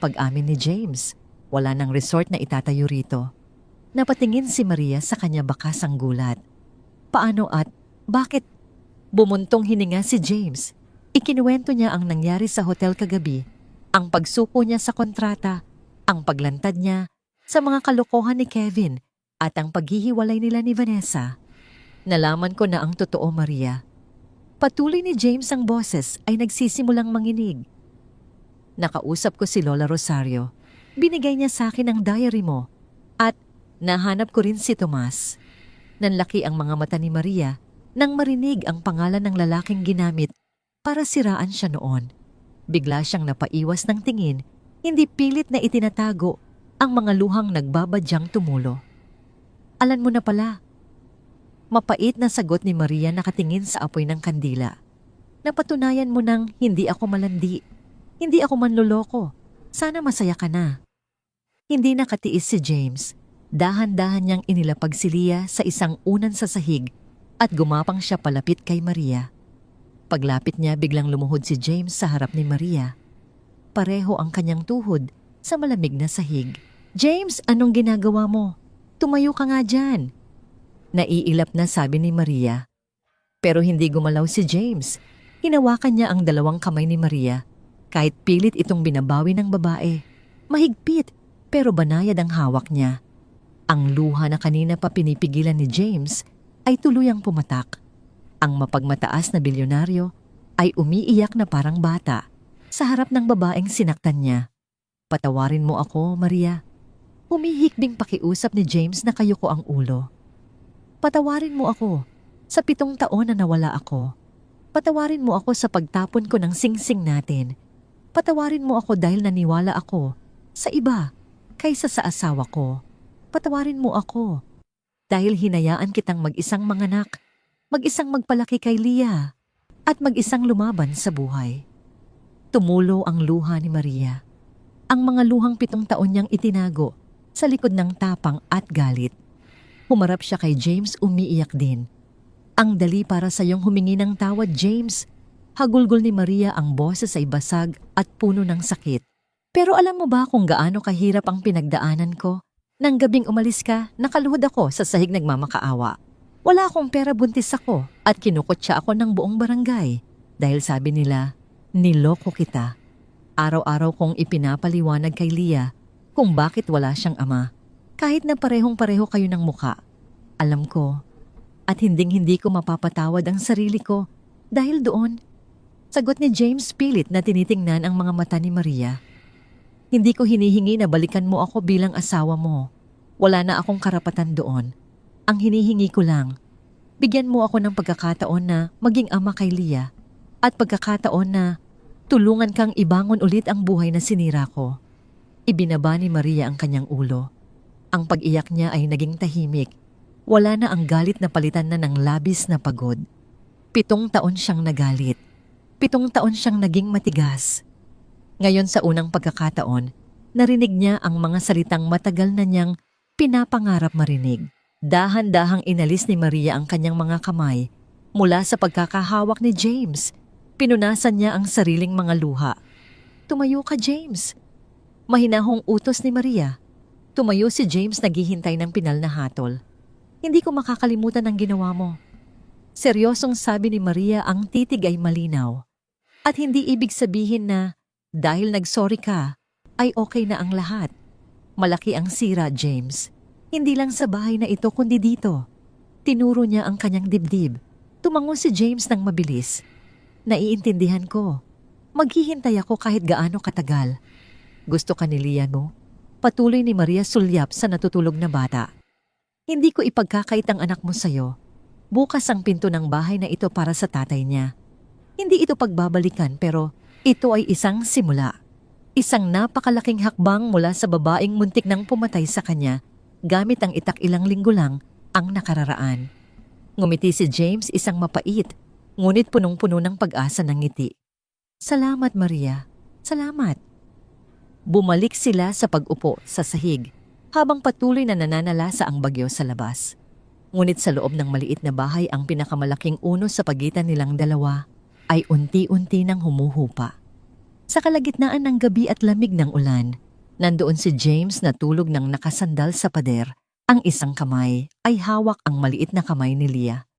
A: Pag-amin ni James, wala nang resort na itatayo rito. Napatingin si Maria sa kanya bakas ang gulat. Paano at bakit? Bumuntong hininga si James. Ikinuwento niya ang nangyari sa hotel kagabi, ang pagsuko niya sa kontrata, ang paglantad niya sa mga kalokohan ni Kevin at ang paghihiwalay nila ni Vanessa. Nalaman ko na ang totoo, Maria. Patuloy ni James ang boses ay nagsisimulang manginig. Nakausap ko si Lola Rosario. Binigay niya sa akin ang diary mo at nahanap ko rin si Tomas. Nanlaki ang mga mata ni Maria nang marinig ang pangalan ng lalaking ginamit para siraan siya noon. Bigla siyang napaiwas ng tingin, hindi pilit na itinatago ang mga luhang nagbabadyang tumulo. Alam mo na pala. Mapait na sagot ni Maria nakatingin sa apoy ng kandila. Napatunayan mo nang hindi ako malandi. Hindi ako manloloko. Sana masaya ka na. Hindi nakatiis si James. Dahan-dahan niyang inilapag si Leah sa isang unan sa sahig at gumapang siya palapit kay Maria. Paglapit niya, biglang lumuhod si James sa harap ni Maria. Pareho ang kanyang tuhod sa malamig na sahig. James, anong ginagawa mo? Tumayo ka nga dyan. Naiilap na sabi ni Maria. Pero hindi gumalaw si James. Hinawakan niya ang dalawang kamay ni Maria. Kahit pilit itong binabawi ng babae. Mahigpit, pero banayad ang hawak niya. Ang luha na kanina pa pinipigilan ni James ay tuluyang pumatak. Ang mapagmataas na bilyonaryo ay umiiyak na parang bata sa harap ng babaeng sinaktan niya. Patawarin mo ako, Maria. Humihikbing pakiusap ni James na kayuko ang ulo. Patawarin mo ako sa 7 taon na nawala ako. Patawarin mo ako sa pagtapon ko ng singsing natin. Patawarin mo ako dahil naniwala ako sa iba kaysa sa asawa ko. Patawarin mo ako dahil hinayaan kitang mag-isang manganak, mag-isang magpalaki kay Leah, at mag-isang lumaban sa buhay. Tumulo ang luha ni Maria. Ang mga luhang 7 taon niyang itinago sa likod ng tapang at galit. Humarap siya kay James, umiiyak din. Ang dali para sa iyong humingi ng tawad, James. Hagulgol ni Maria, ang boses ay basag at puno ng sakit. Pero alam mo ba kung gaano kahirap ang pinagdaanan ko? Nang gabing umalis ka, nakaluhod ako sa sahig nagmamakaawa. Wala akong pera, buntis ako at kinukutsa ako ng buong barangay. Dahil sabi nila, niloko kita. Araw-araw kong ipinapaliwanag kay Leah kung bakit wala siyang ama. Kahit na parehong-pareho kayo ng muka. Alam ko at hinding-hindi ko mapapatawad ang sarili ko dahil doon. Sagot ni James pilit na tinitingnan ang mga mata ni Maria. Hindi ko hinihingi na balikan mo ako bilang asawa mo. Wala na akong karapatan doon. Ang hinihingi ko lang, bigyan mo ako ng pagkakataon na maging ama kay Leah at pagkakataon na tulungan kang ibangon ulit ang buhay na sinira ko. Ibinaba ni Maria ang kanyang ulo. Ang pag-iyak niya ay naging tahimik. Wala na ang galit na palitan na ng labis na pagod. 7 taon siyang nagalit. 7 taon siyang naging matigas. Ngayon sa unang pagkakataon, narinig niya ang mga salitang matagal na niyang pinapangarap marinig. Dahan-dahang inalis ni Maria ang kanyang mga kamay mula sa pagkakahawak ni James. Pinunasan niya ang sariling mga luha. Tumayo ka, James. Mahinahong utos ni Maria. Tumayo si James, naghihintay ng pinal na hatol. Hindi ko makakalimutan ang ginawa mo. Seryosong sabi ni Maria, ang titig ay malinaw. At hindi ibig sabihin na dahil nagsorry ka, ay okay na ang lahat. Malaki ang sira, James. Hindi lang sa bahay na ito kundi dito. Tinuro niya ang kanyang dibdib. Tumango si James ng mabilis. Naiintindihan ko. Maghihintay ako kahit gaano katagal. Gusto ka ni Leah, no? Patuloy ni Maria sulyap sa natutulog na bata. Hindi ko ipagkakait ang anak mo sa'yo. Bukas ang pinto ng bahay na ito para sa tatay niya. Hindi ito pagbabalikan pero ito ay isang simula. Isang napakalaking hakbang mula sa babaeng muntik nang pumatay sa kanya gamit ang itak ilang linggo lang ang nakararaan. Ngumiti si James, isang mapait, ngunit punong-puno ng pag-asa ng ngiti. Salamat, Maria. Salamat. Bumalik sila sa pag-upo sa sahig habang patuloy na nananalasa ang bagyo sa labas. Ngunit sa loob ng maliit na bahay, ang pinakamalaking unos sa pagitan nilang dalawa ay unti-unti nang humuhupa. Sa kalagitnaan ng gabi at lamig ng ulan, nandoon si James na tulog ng nakasandal sa pader. Ang isang kamay ay hawak ang maliit na kamay ni Leah.